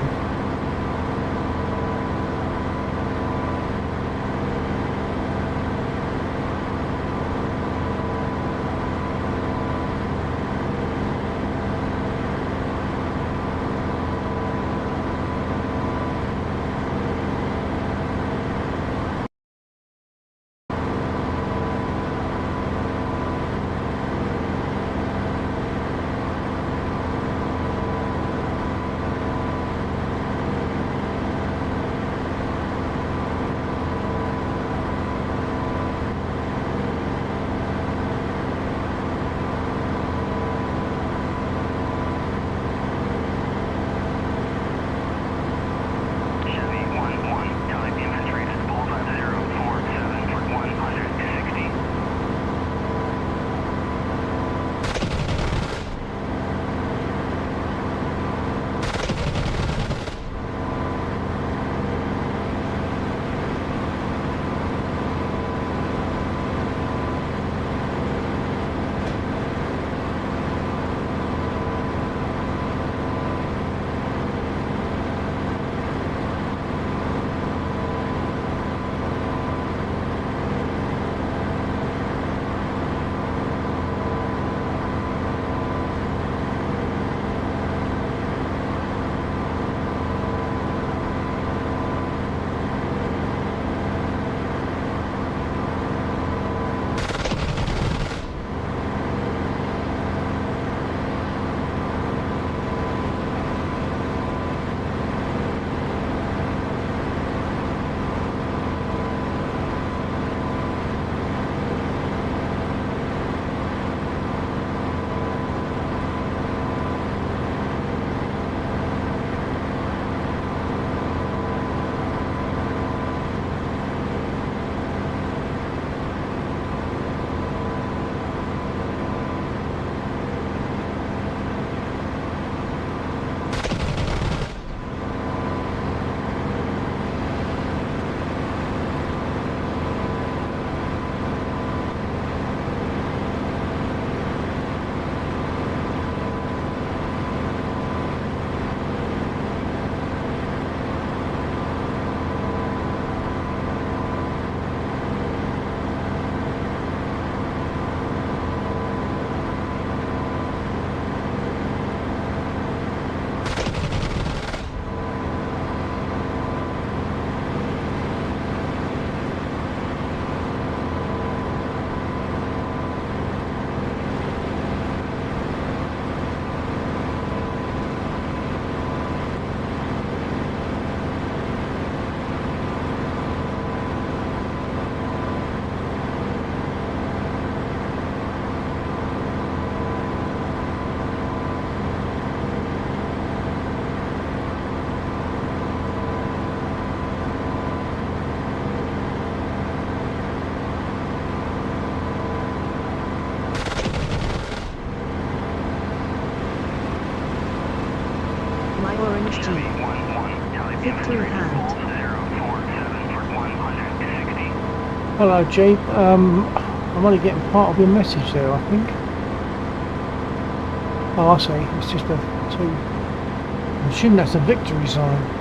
orange Jeep. Victory hand. Hello, Jeep. I'm only getting part of your message there, I think. Oh, I see. It's just a two. I'm assuming that's a victory sign.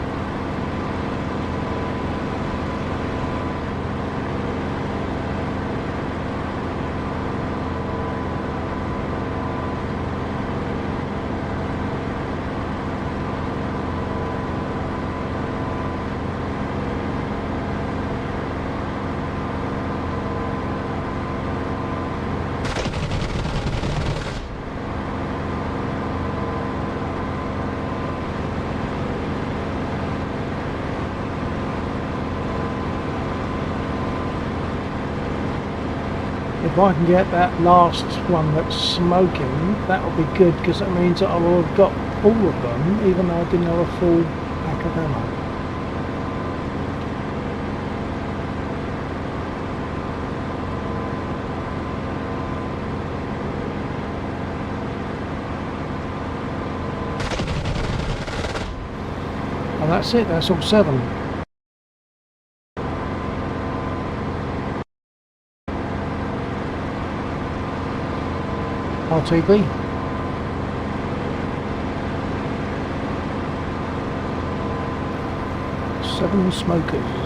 If I can get that last one that's smoking, that'll be good, because that means that I will have got all of them, even though I didn't have a full pack of ammo. And that's it, that's all 7. RTB. Seven smokers.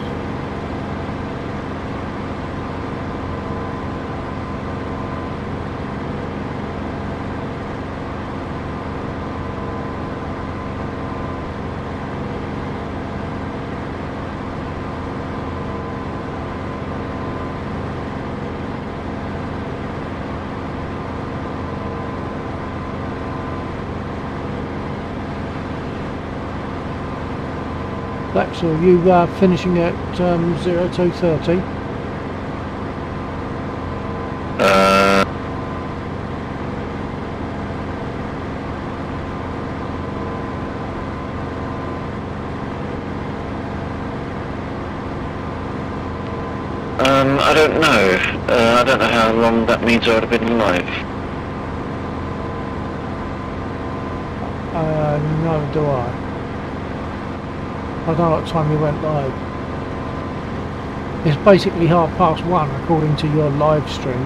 Lex, are you finishing at 0230? I don't know. I don't know how long that means I would have been live. Neither do I. I don't know what time you went live. It's basically 1:30 according to your live stream.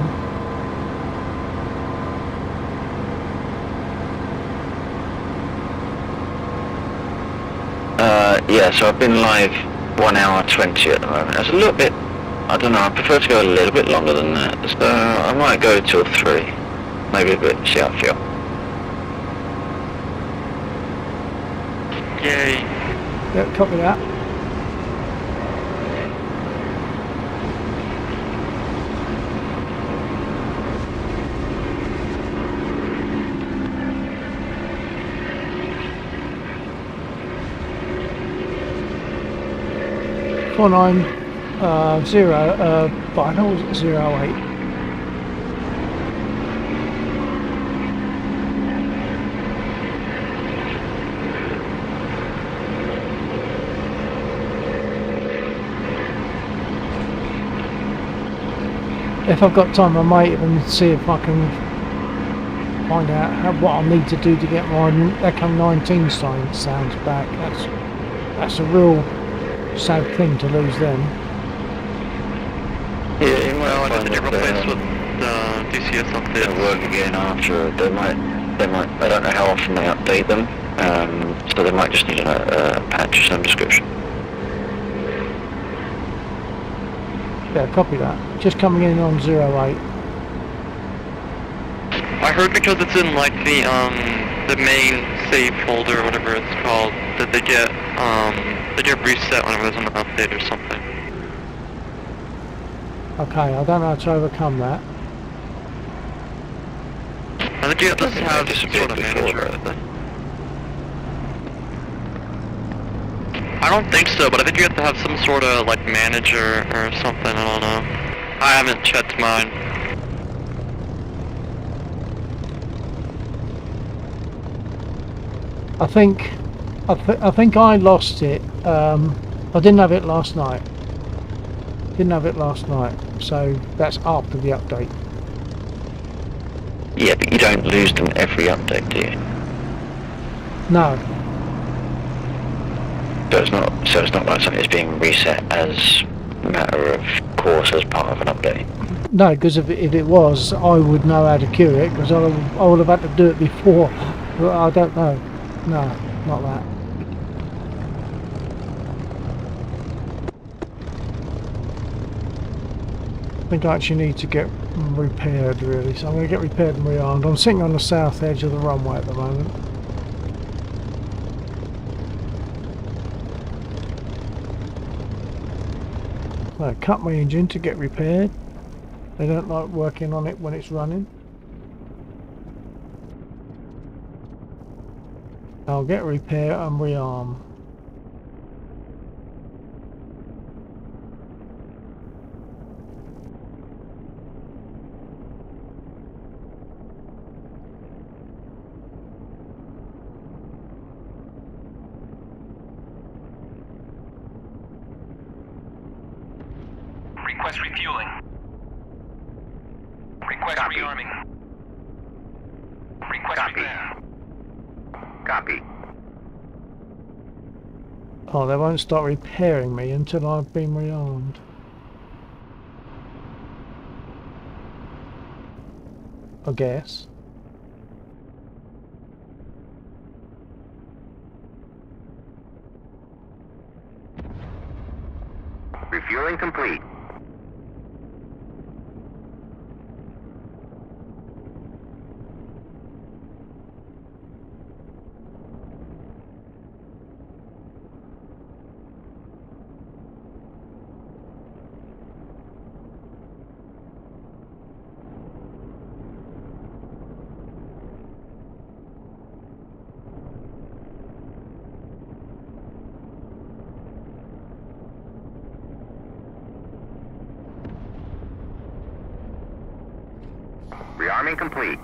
Yeah, so I've been live 1 hour 20 at the moment. That's a little bit, I don't know, I prefer to go a little bit longer than that. So I might go till 3. Maybe a bit, see how I feel. Yay. Yep, copy that. Four nine zero. But I know it was 08. If I've got time, I might even see if I can find out what I'll need to do to get my Echo 19 sounds back. That's a real sad thing to lose them. Yeah, you might Well, find did you that replace with DCS updates? they'll work again after. They might, I don't know how often they update them, so they might just need a patch of some description. Yeah, copy that. Just coming in on 08. I heard because it's in like the main save folder or whatever it's called that they get reset whenever there's an update or something. Okay, I don't know how to overcome that. I think you have to have some sort of manager. I don't think so, but I think you have to have some sort of like manager or something, I don't know. I haven't checked mine. I think I lost it. I didn't have it last night. So that's after the update. Yeah, but you don't lose them every update, do you? No. So it's not like something that's being reset as a matter of course as part of an update. No, because if it was, I would know how to cure it, because I would have had to do it before. But I don't know. No, not that. I think I actually need to get repaired, really. So I'm going to get repaired and rearmed. I'm sitting on the south edge of the runway at the moment. So I cut my engine to get repaired. They don't like working on it when it's running. I'll get repair and rearm. Request refueling. Request Copy. rearming. Request Copy. repair. Copy. Oh, they won't start repairing me until I've been rearmed. I guess. Refueling complete. Rearming complete.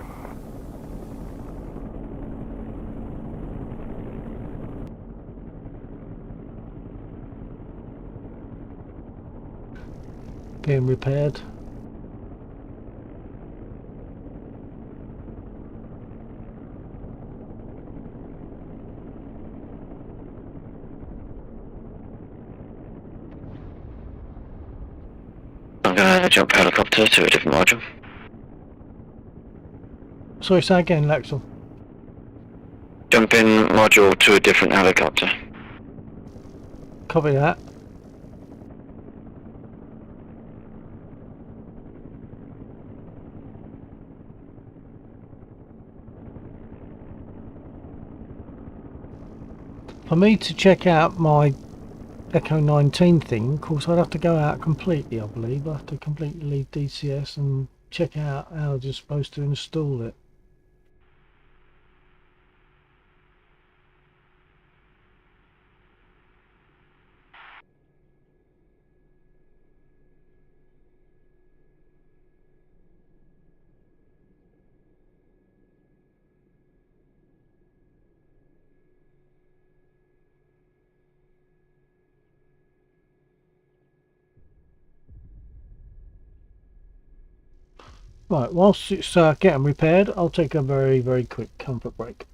Getting repaired. I'm gonna jump helicopter to a different module. Sorry, say again, Lexel. Jump in module to a different helicopter. Copy that. For me to check out my Echo 19 thing, of course I'd have to go out completely, I believe. I have to completely leave DCS and check out how you're supposed to install it. Right, whilst it's getting repaired, I'll take a very, very quick comfort break.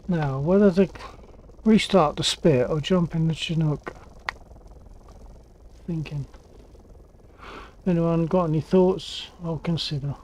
Now, whether to restart the Spit or jump in the Chinook. Thinking. Anyone got any thoughts? I'll consider.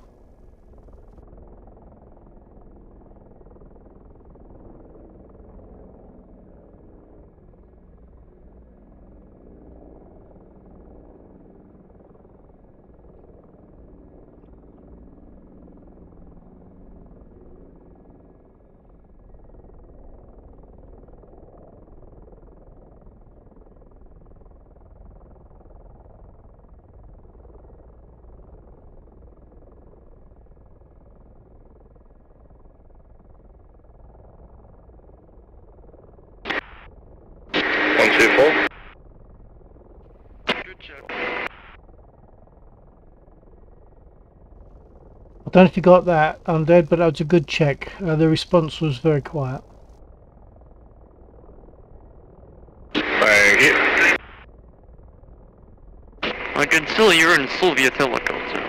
I don't know if you got that, Undead, but that was a good check. The response was very quiet. Thank you. I can still hear in Soviet helicopter.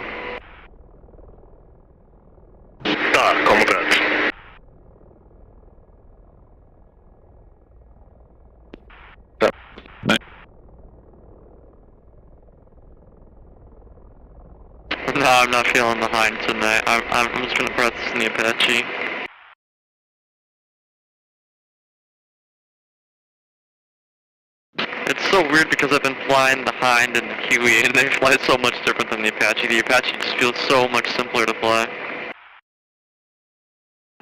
Так, комрад. No, I'm not feeling the Hind tonight. I'm just gonna practice in the Apache. It's so weird because I've been flying the Hind and the Huey, and they fly so much different than the Apache. The Apache just feels so much simpler to fly.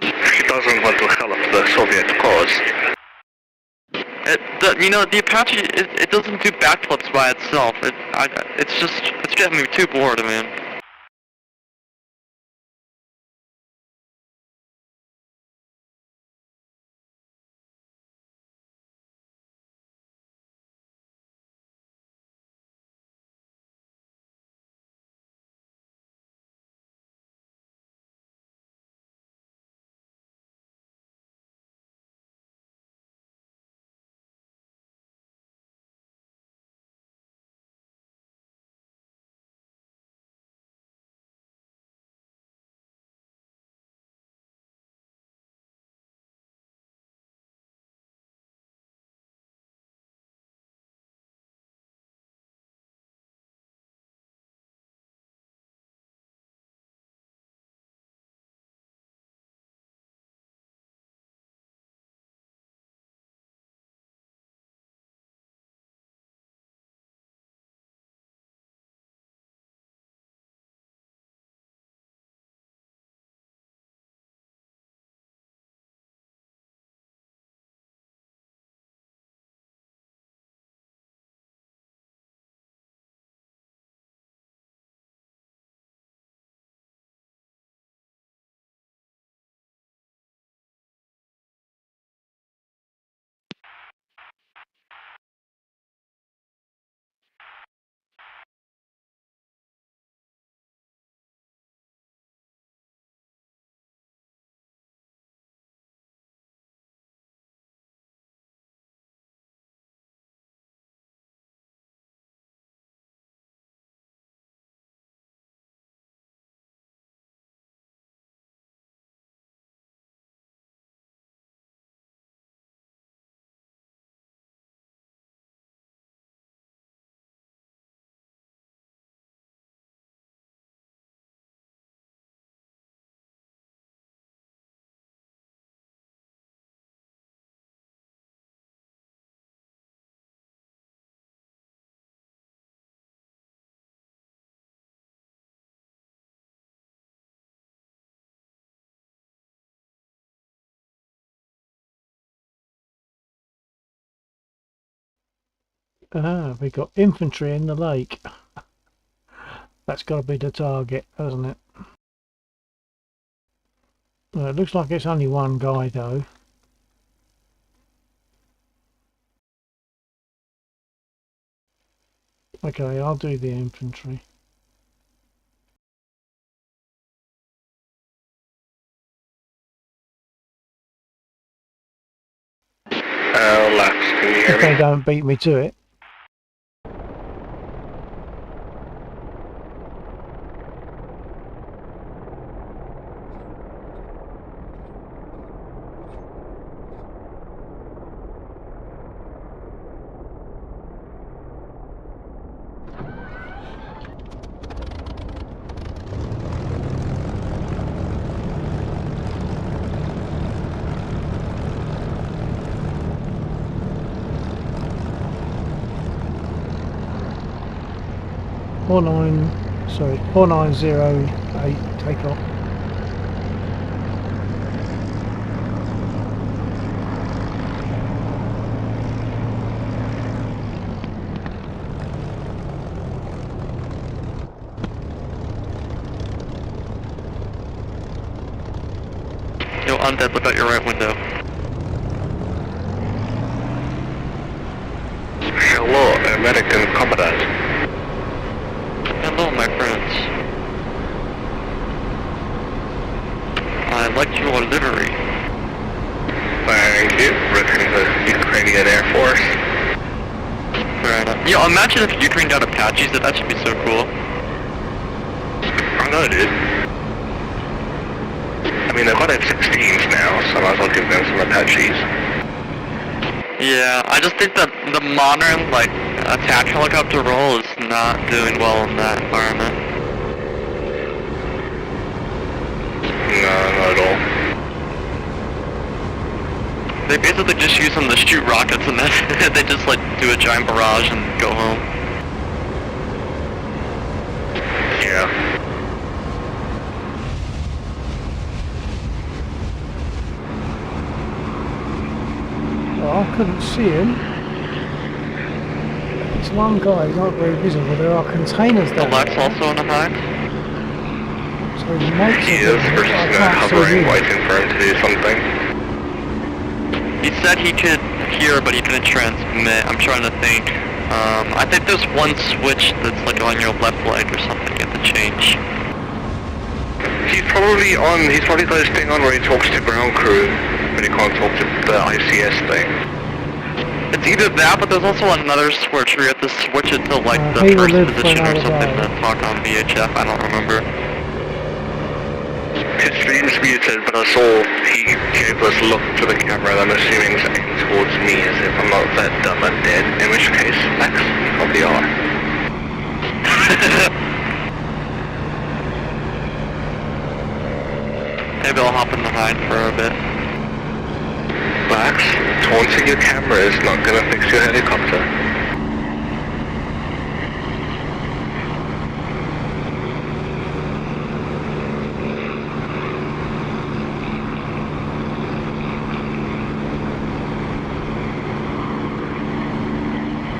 She doesn't want to help the Soviet cause. The Apache, it doesn't do backflips by itself. It's getting me too bored, man. Ah, we got infantry in the lake. That's got to be the target, hasn't it? Well, it looks like it's only one guy though. Okay, I'll do the infantry. Lax, can you hear If they me? don't beat me to it. 4908 takeoff. Yo, Undead, look out your right window. Hello, American comrade. Hello, my friends. I like your livery. Thank you. Repping the Ukrainian Air Force. Fair enough. Yo, imagine if Ukraine got Apaches, that should be so cool. I know, dude. I mean, they've got F-16s now, so I might as well give them some Apaches. Yeah, I just think that the modern, like, attack helicopter role is not doing well in that environment. No, not at all. They basically just use them to shoot rockets and then they just, like, do a giant barrage and go home. Yeah. Well, I couldn't see him. It's one guy, he's not very visible. There are containers The down Lex there. also in the hide? So he makes He it is visible, just but I can't see hovering, him. waiting for him to do something. He said he could hear, but he couldn't transmit. I'm trying to think. I think there's one switch that's like on your left leg or something you have to change. He's probably got his thing on where he talks to ground crew, but he can't talk to the ICS thing. It's either that, but there's also another switch where you have to switch it to like the he will first live for position or another something day. to talk on VHF. I don't remember. His stream's muted, but I saw he gave us a look to the camera, and I'm assuming he's aiming towards me as if I'm not that dumb and dead, in which case, Max, you probably are. Maybe I'll hop in the hide for a bit. Max, taunting your camera is not gonna fix your helicopter.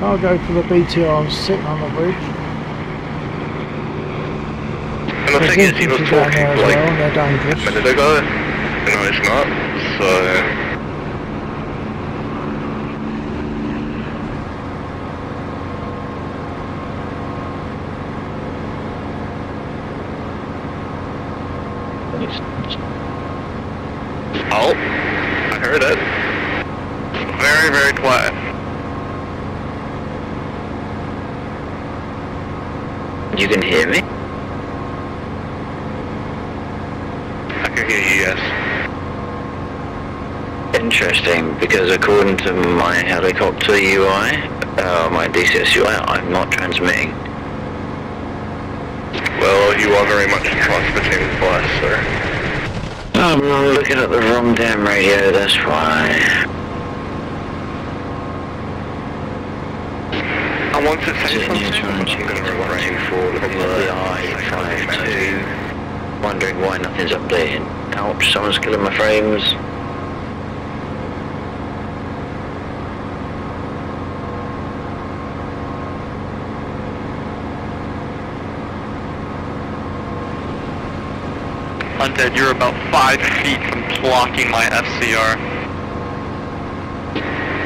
I'll go for the BTR sitting on the bridge. And the thing is, he was There's infantry down talking there as like well, and they're a dangerous. minute ago. No, it's not. So, oh, I heard it. Very, very quiet. You can hear me? I can hear you, yes. Interesting, because according to my helicopter UI, my DCS UI, I'm not transmitting. Well, you are very much transmitting for us, sir. I'm looking at the wrong damn radio, that's why. I want to say Sitting here something, trying but to I'm going to get refrain for the I-52, wondering why nothing's updating. Ouch, someone's killing my frames. Undead, you're about 5 feet from blocking my FCR.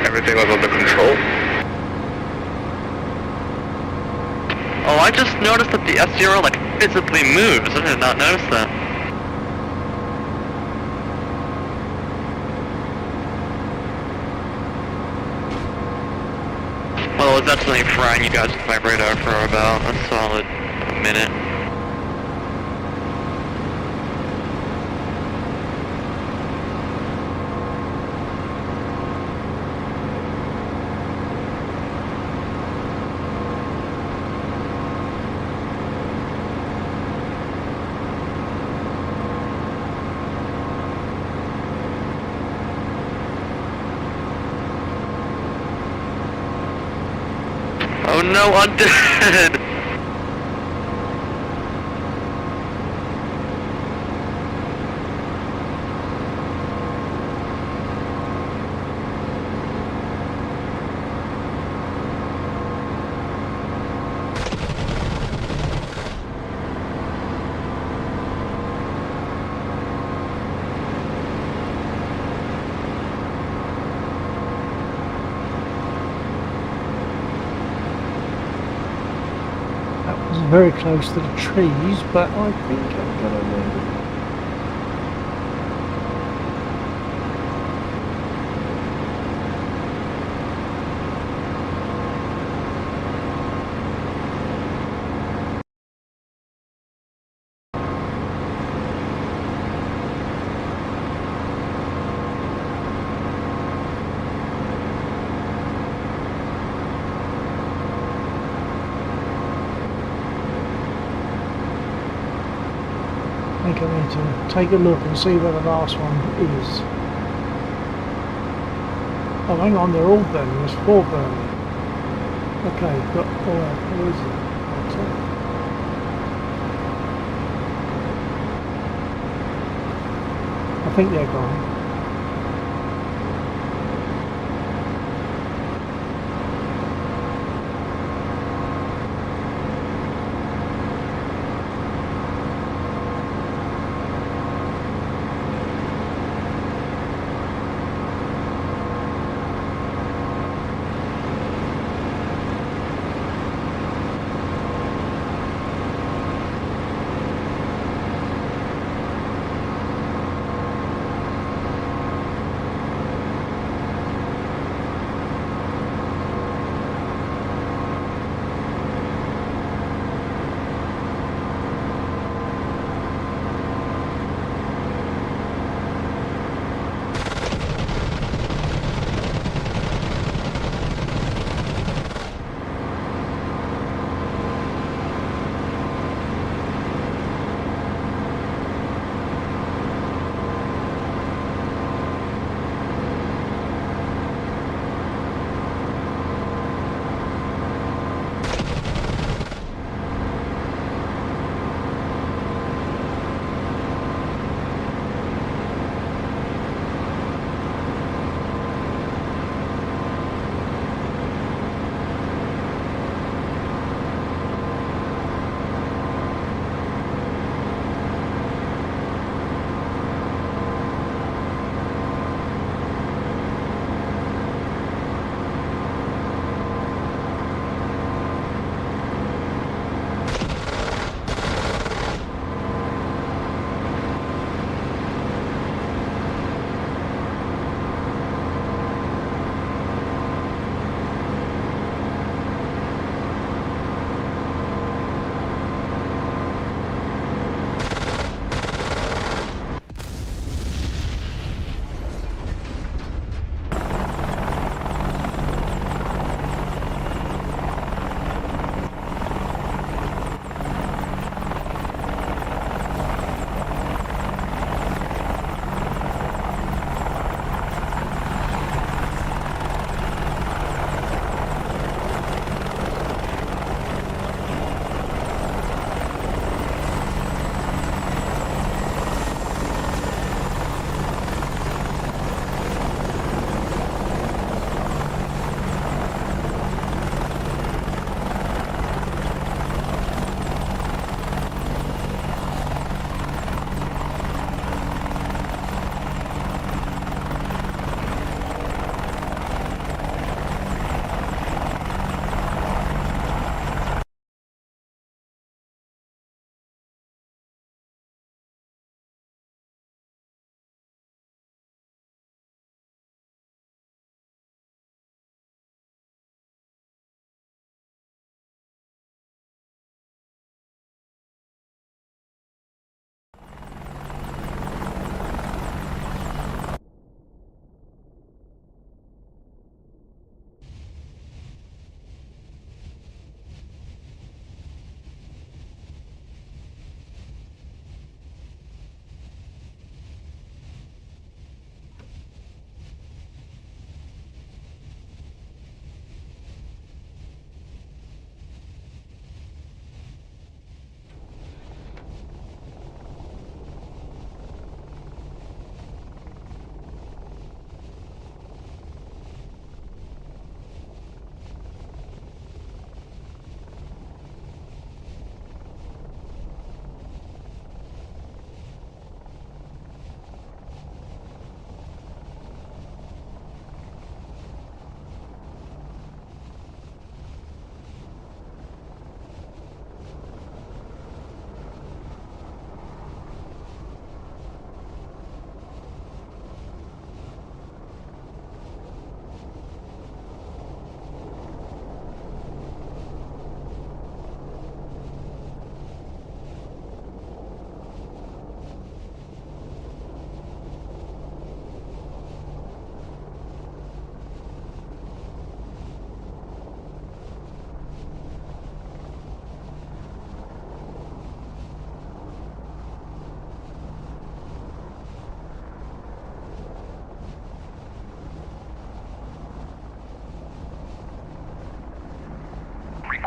Everything was under control. Oh, I just noticed that the FCR like physically moves. I did not notice that. Well, I was actually frying you guys with my radar for about a solid minute. Oh no, Undead! It's very close to the trees, but I think I'm gonna win. I think I need to take a look and see where the last one is. Oh, hang on, they're all burning. There's 4 burning. Okay, got oil. Where is it? I think they're gone.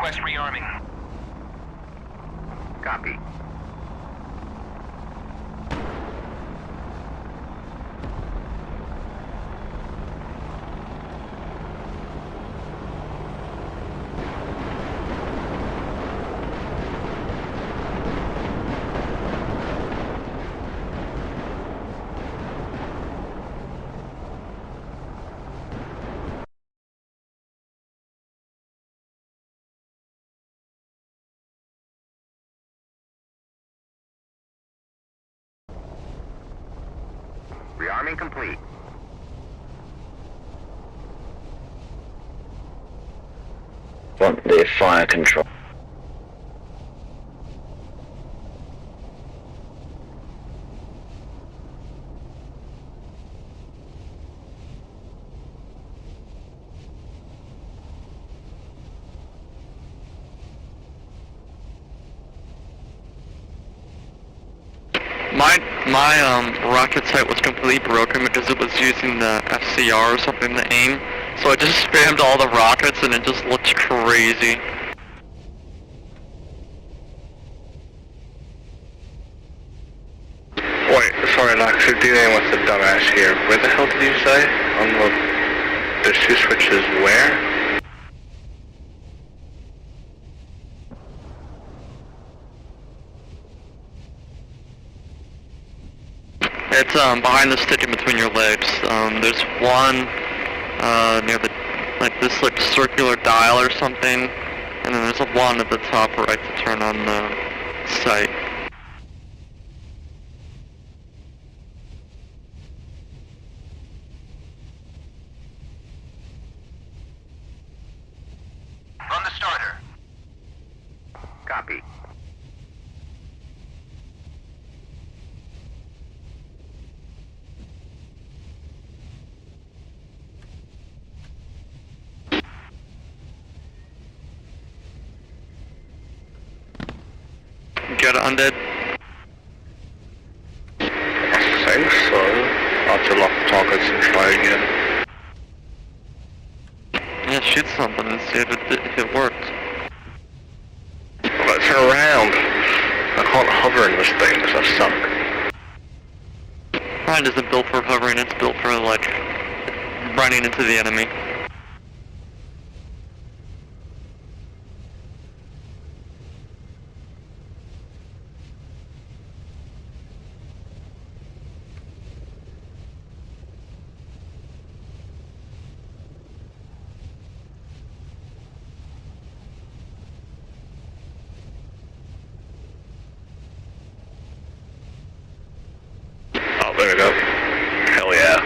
Request rearming. Copy. Rearming complete. Want the fire control. My rocket sight was completely broken because it was using the FCR or something to aim. So I just spammed all the rockets and it just looked crazy. Wait, sorry, Lax, you're dealing with the dumbass here. Where the hell did you say? On the two switches where? It's behind the stick in between your legs. There's one near the this circular dial or something, and then there's a one at the top right to turn on the sight. Run the starter. Copy. Get it, undead? I think so. I'll have to lock the targets and try again. Yeah, shoot something and see if it worked. Let's turn around. I can't hover in this thing because I suck. Mine isn't built for hovering, it's built for like running into the enemy. Oh, there we go. Hell yeah.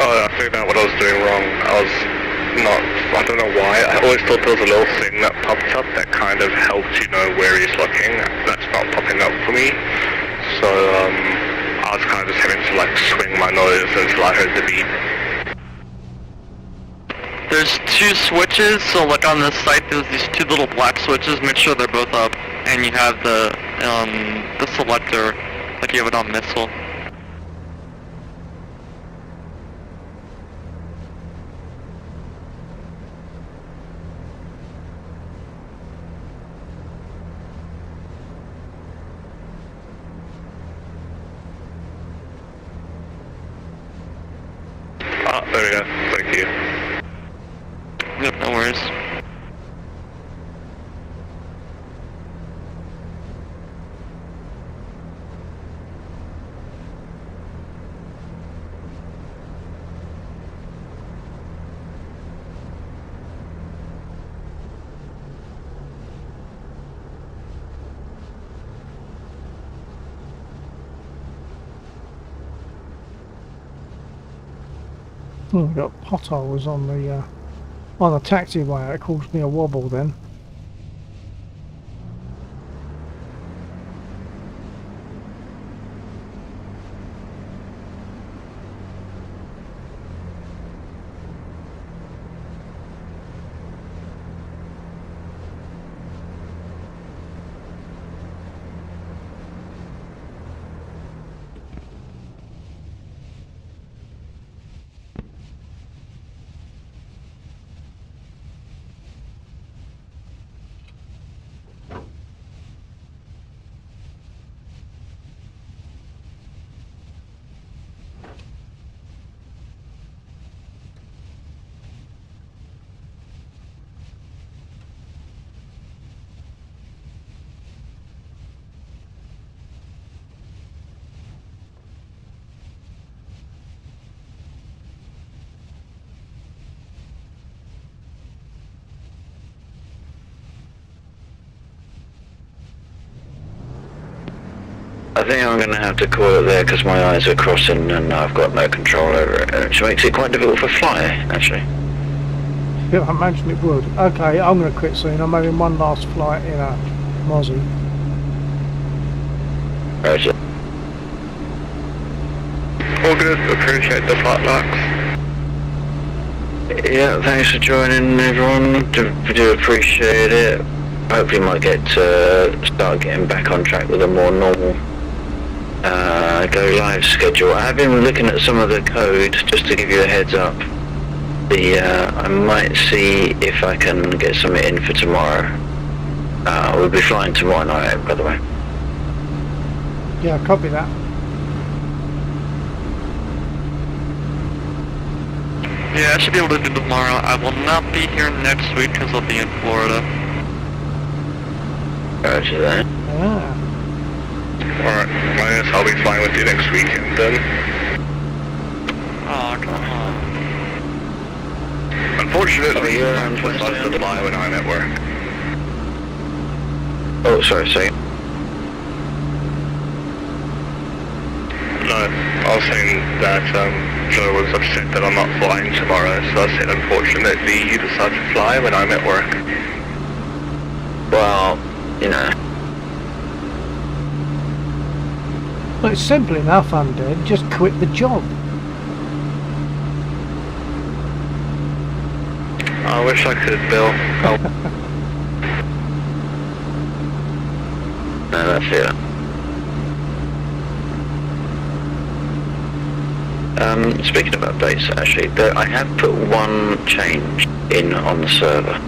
Oh, I figured out what I was doing wrong. I don't know why, I always thought there was a little thing that popped up that kind of helped you know where he's looking. That's not popping up for me. So, I I was kind of just having to like swing my nose until I heard the beep. There's 2 switches, so like on this site there's these 2 little black switches, make sure they're both up, and you have the selector, like you have it on missile. Ah, there we go, thank you. Yep, no worries. We've got potholes on the taxiway. It caused me a wobble then. I think I'm going to have to call it there because my eyes are crossing and I've got no control over it, which makes it quite difficult for fly, actually. Yeah, I imagine it would. Okay, I'm going to quit soon. I'm having one last flight in a Mozzie. Roger. All good, appreciate the flight locks. Yeah, thanks for joining everyone. Do appreciate it. Hopefully might get start getting back on track with a more normal go live schedule. I have been looking at some of the code just to give you a heads up. I might see if I can get something in for tomorrow. We'll be flying tomorrow night, by the way. Yeah, copy that. Yeah, I should be able to do tomorrow. I will not be here next week because I'll be in Florida. Roger that. Ah. Alright, I guess I'll be flying with you next weekend then. Oh, come on. Unfortunately, you're I'm on supposed to fly when I'm at work. Oh, sorry, say. No, I was saying that Joe was upset that I'm not flying tomorrow, so I said unfortunately you decide to fly when I'm at work. Well, you know. Well, it's simple enough, Undead. Just quit the job. I wish I could, Bill. Oh. No, that's it. Speaking of updates, actually, I have put one change in on the server.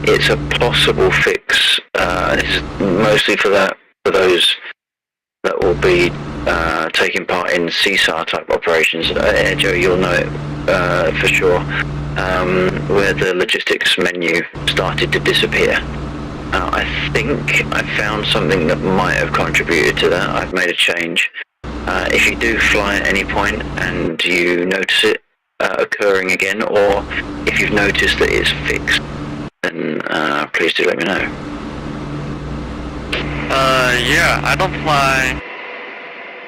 It's a possible fix. This is mostly for those that will be taking part in CSAR type operations. Joe, you'll know it for sure. Where the logistics menu started to disappear. I think I found something that might have contributed to that. I've made a change. If you do fly at any point and you notice it occurring again, or if you've noticed that it's fixed, then please do let me know. Yeah, I don't fly.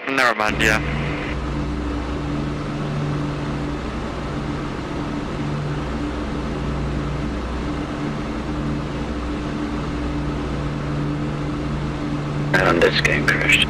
Never mind, yeah. And this game crashed.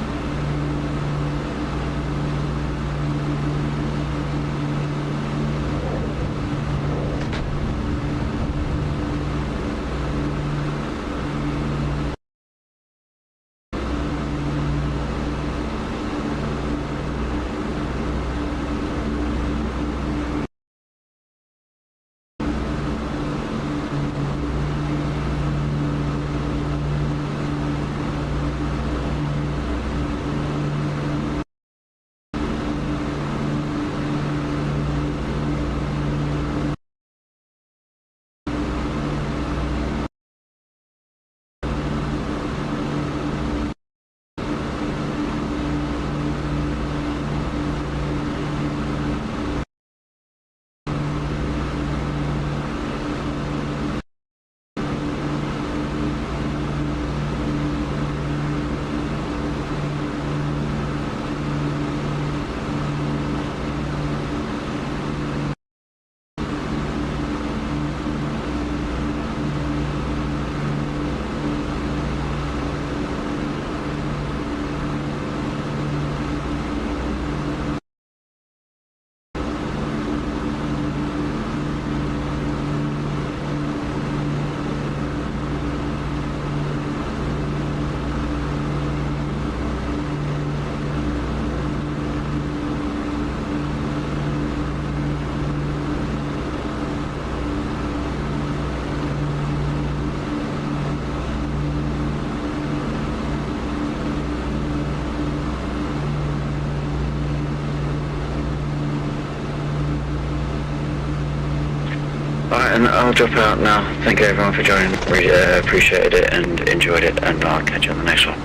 and I'll drop out now. Thank you everyone for joining. Appreciated it and enjoyed it, and I'll catch you on the next one.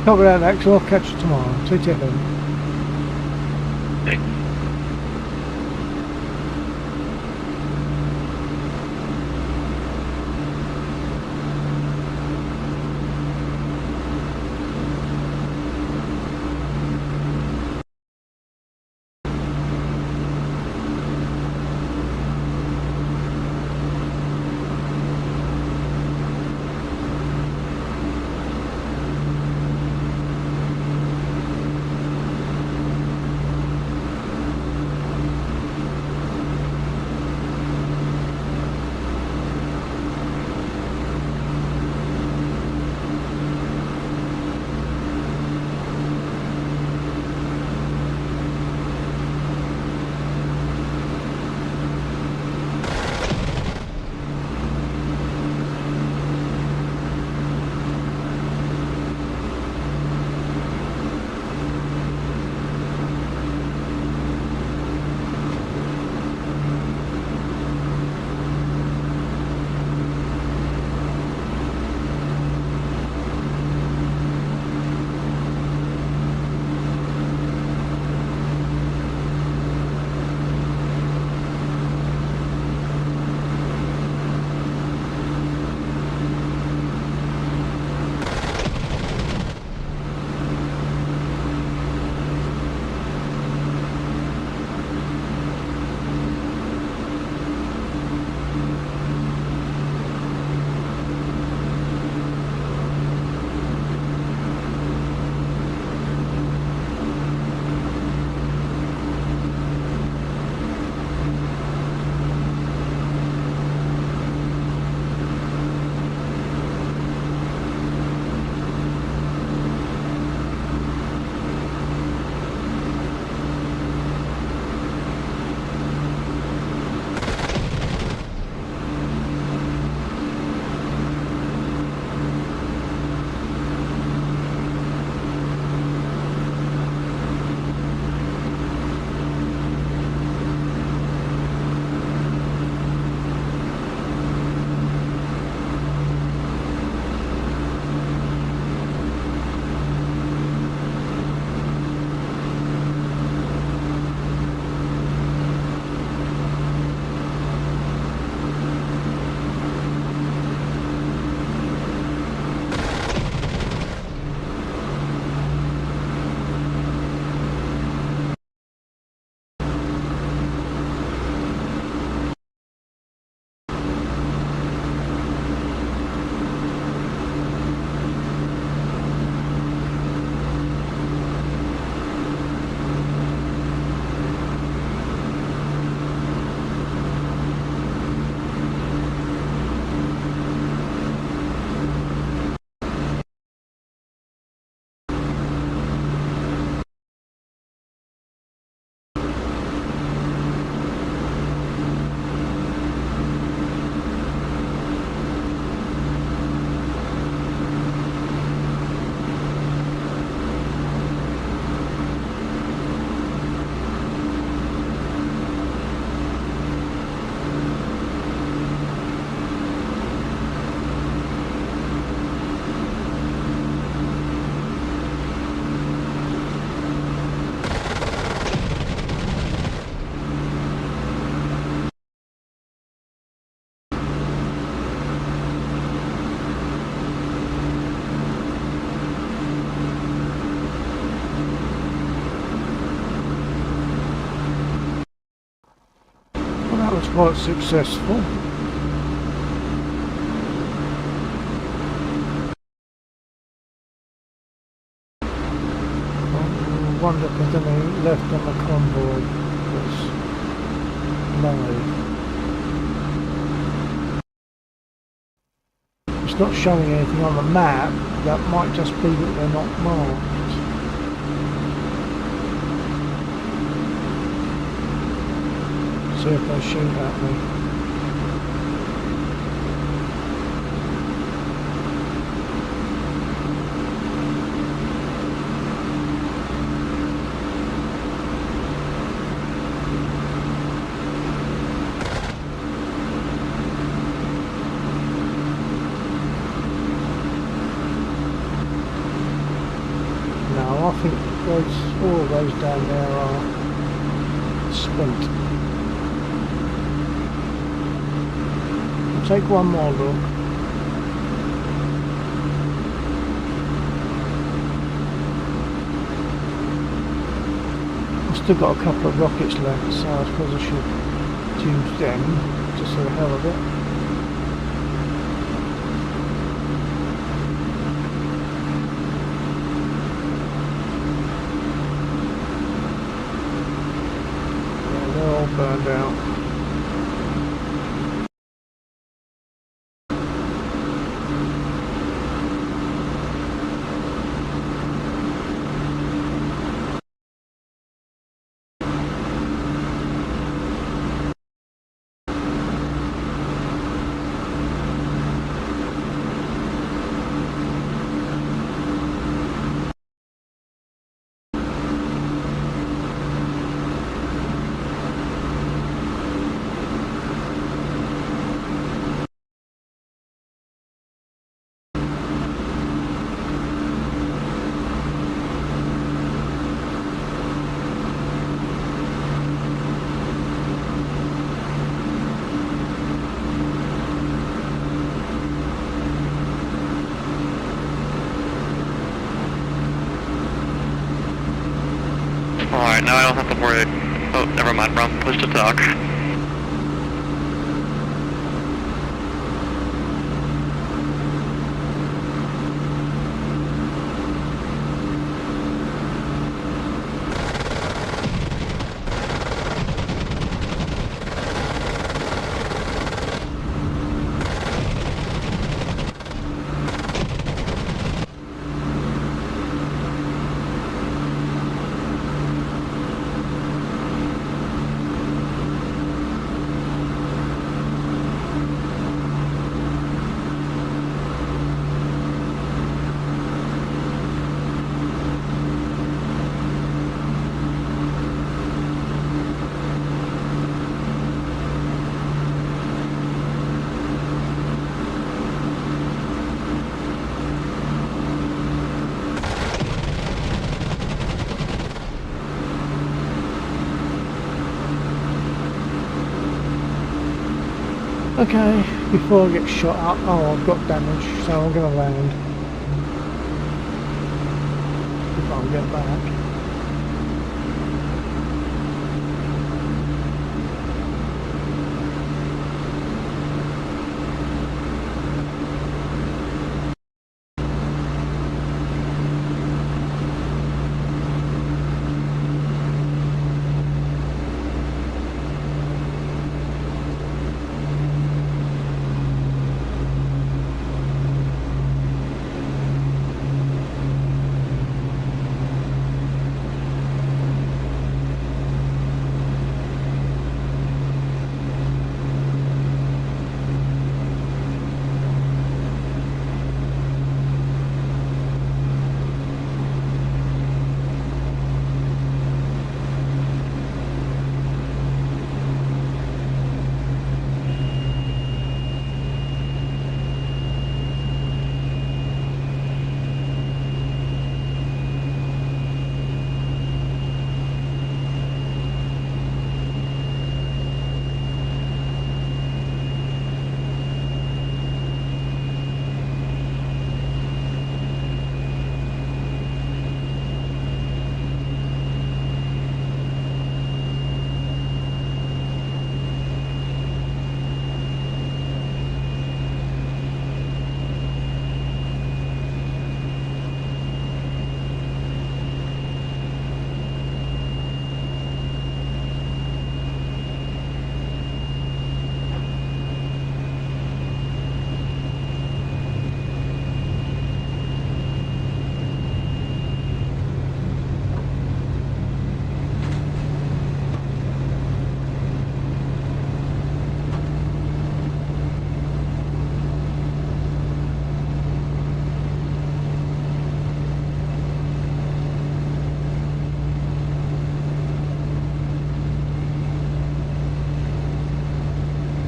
Copy that, Axel. I'll catch you tomorrow. Take care then. Was quite successful. I wonder if there's any left on the convoy that's live. It's not showing anything on the map. That might just be that they're not marked. See if they shoot at me. those down there are spent. I'll take one more look. I've still got a couple of rockets left, so I suppose I should use them just for the hell of it. Burned out. Alright, now I don't have to worry. Oh, never mind, wrong push to talk. Okay, before I get shot up, oh, I've got damage, so I'm going to land. If I can get back.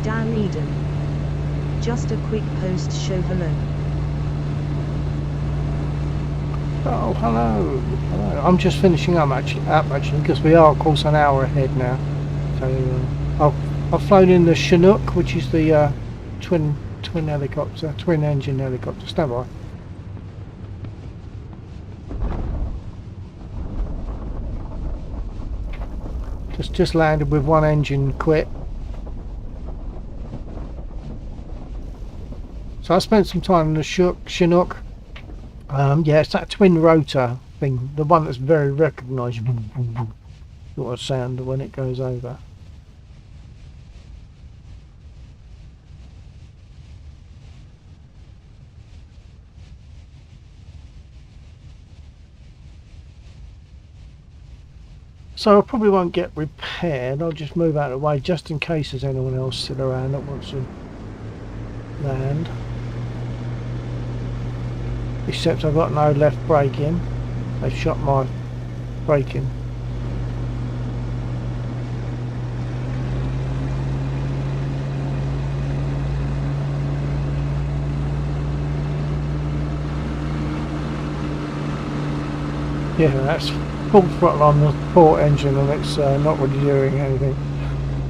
Dan Eden. Just a quick post show hello. Oh, hello. Hello. I'm just finishing up actually, because we are, of course, an hour ahead now. So I've flown in the Chinook, which is the twin helicopter, twin engine helicopter. Stand by. Just landed with one engine quit. So I spent some time in the Chinook. Yeah, it's that twin rotor thing, the one that's very recognisable sort of sound when it goes over. So I probably won't get repaired. I'll just move out of the way just in case there's anyone else still around that wants to land. Except I've got no left braking. They've shot my braking. Yeah, that's full throttle on the port engine and it's not really doing anything.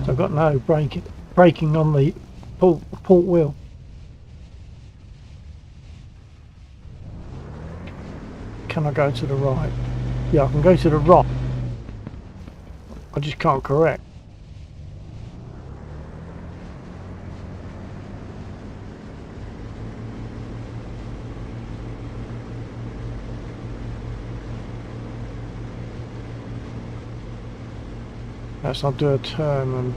So I've got no braking on the port wheel. Can I go to the right? Yeah, I can go to the right. I just can't correct. Perhaps I'll do a turn and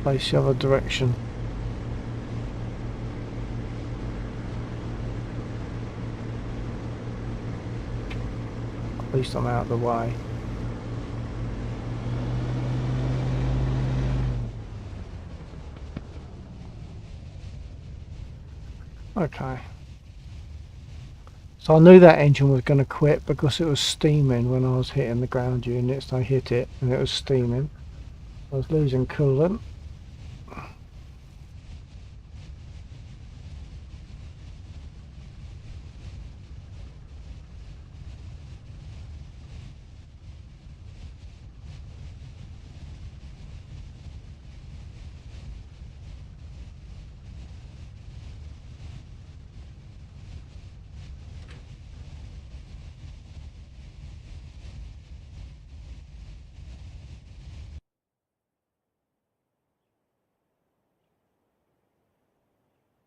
face the other direction. At least I'm out of the way. Okay. So I knew that engine was going to quit because it was steaming when I was hitting the ground units. I hit it and it was steaming. I was losing coolant.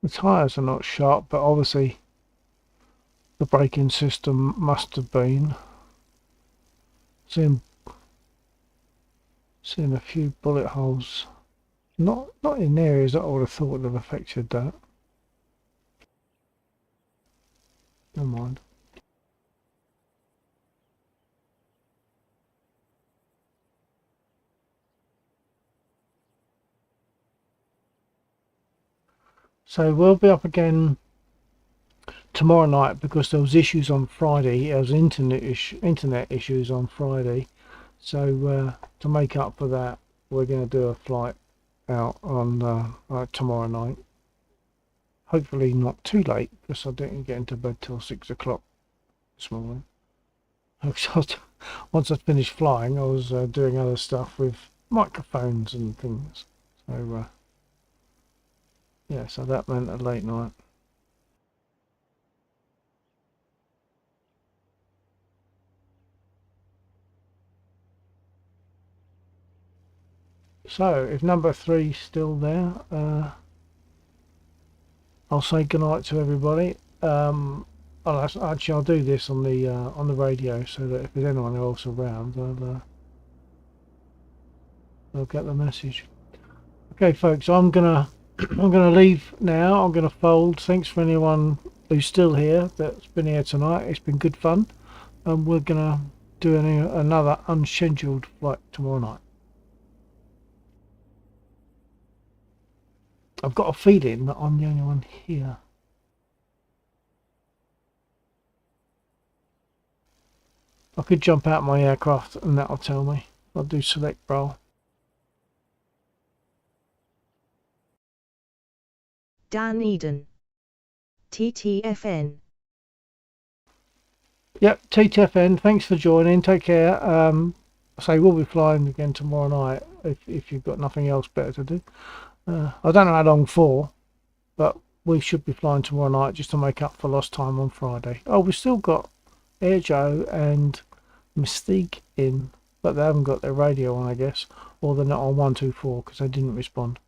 The tyres are not shot, but obviously the braking system must have been. Seeing a few bullet holes. Not in areas that I would have thought would have affected that. Never mind. So we'll be up again tomorrow night because there was issues on Friday. There was internet issues on Friday. So to make up for that, we're going to do a flight out on tomorrow night. Hopefully not too late because I didn't get into bed till 6 o'clock this morning. Once I finished flying, I was doing other stuff with microphones and things. So yeah, so that meant a late night. So if number 3's still there, I'll say goodnight to everybody. I'll do this on the radio so that if there's anyone else around, they'll get the message. Okay, folks, I'm gonna leave now. I'm gonna fold. Thanks for anyone who's still here that's been here tonight. It's been good fun, and we're gonna do another unscheduled flight tomorrow night. I've got a feeling that I'm the only one here. I could jump out my aircraft and that'll tell me. I'll do select roll. Dan Eden. TTFN. Yep, TTFN, thanks for joining. Take care. I say we'll be flying again tomorrow night if you've got nothing else better to do. I don't know how long for, but we should be flying tomorrow night just to make up for lost time on Friday. Oh, we've still got Air Joe and Mystique in, but they haven't got their radio on, I guess, or they're not on 124 because they didn't respond.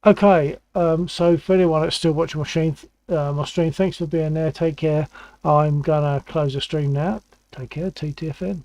Okay, so for anyone that's still watching my stream, thanks for being there. Take care. I'm gonna close the stream now. Take care, TTFN.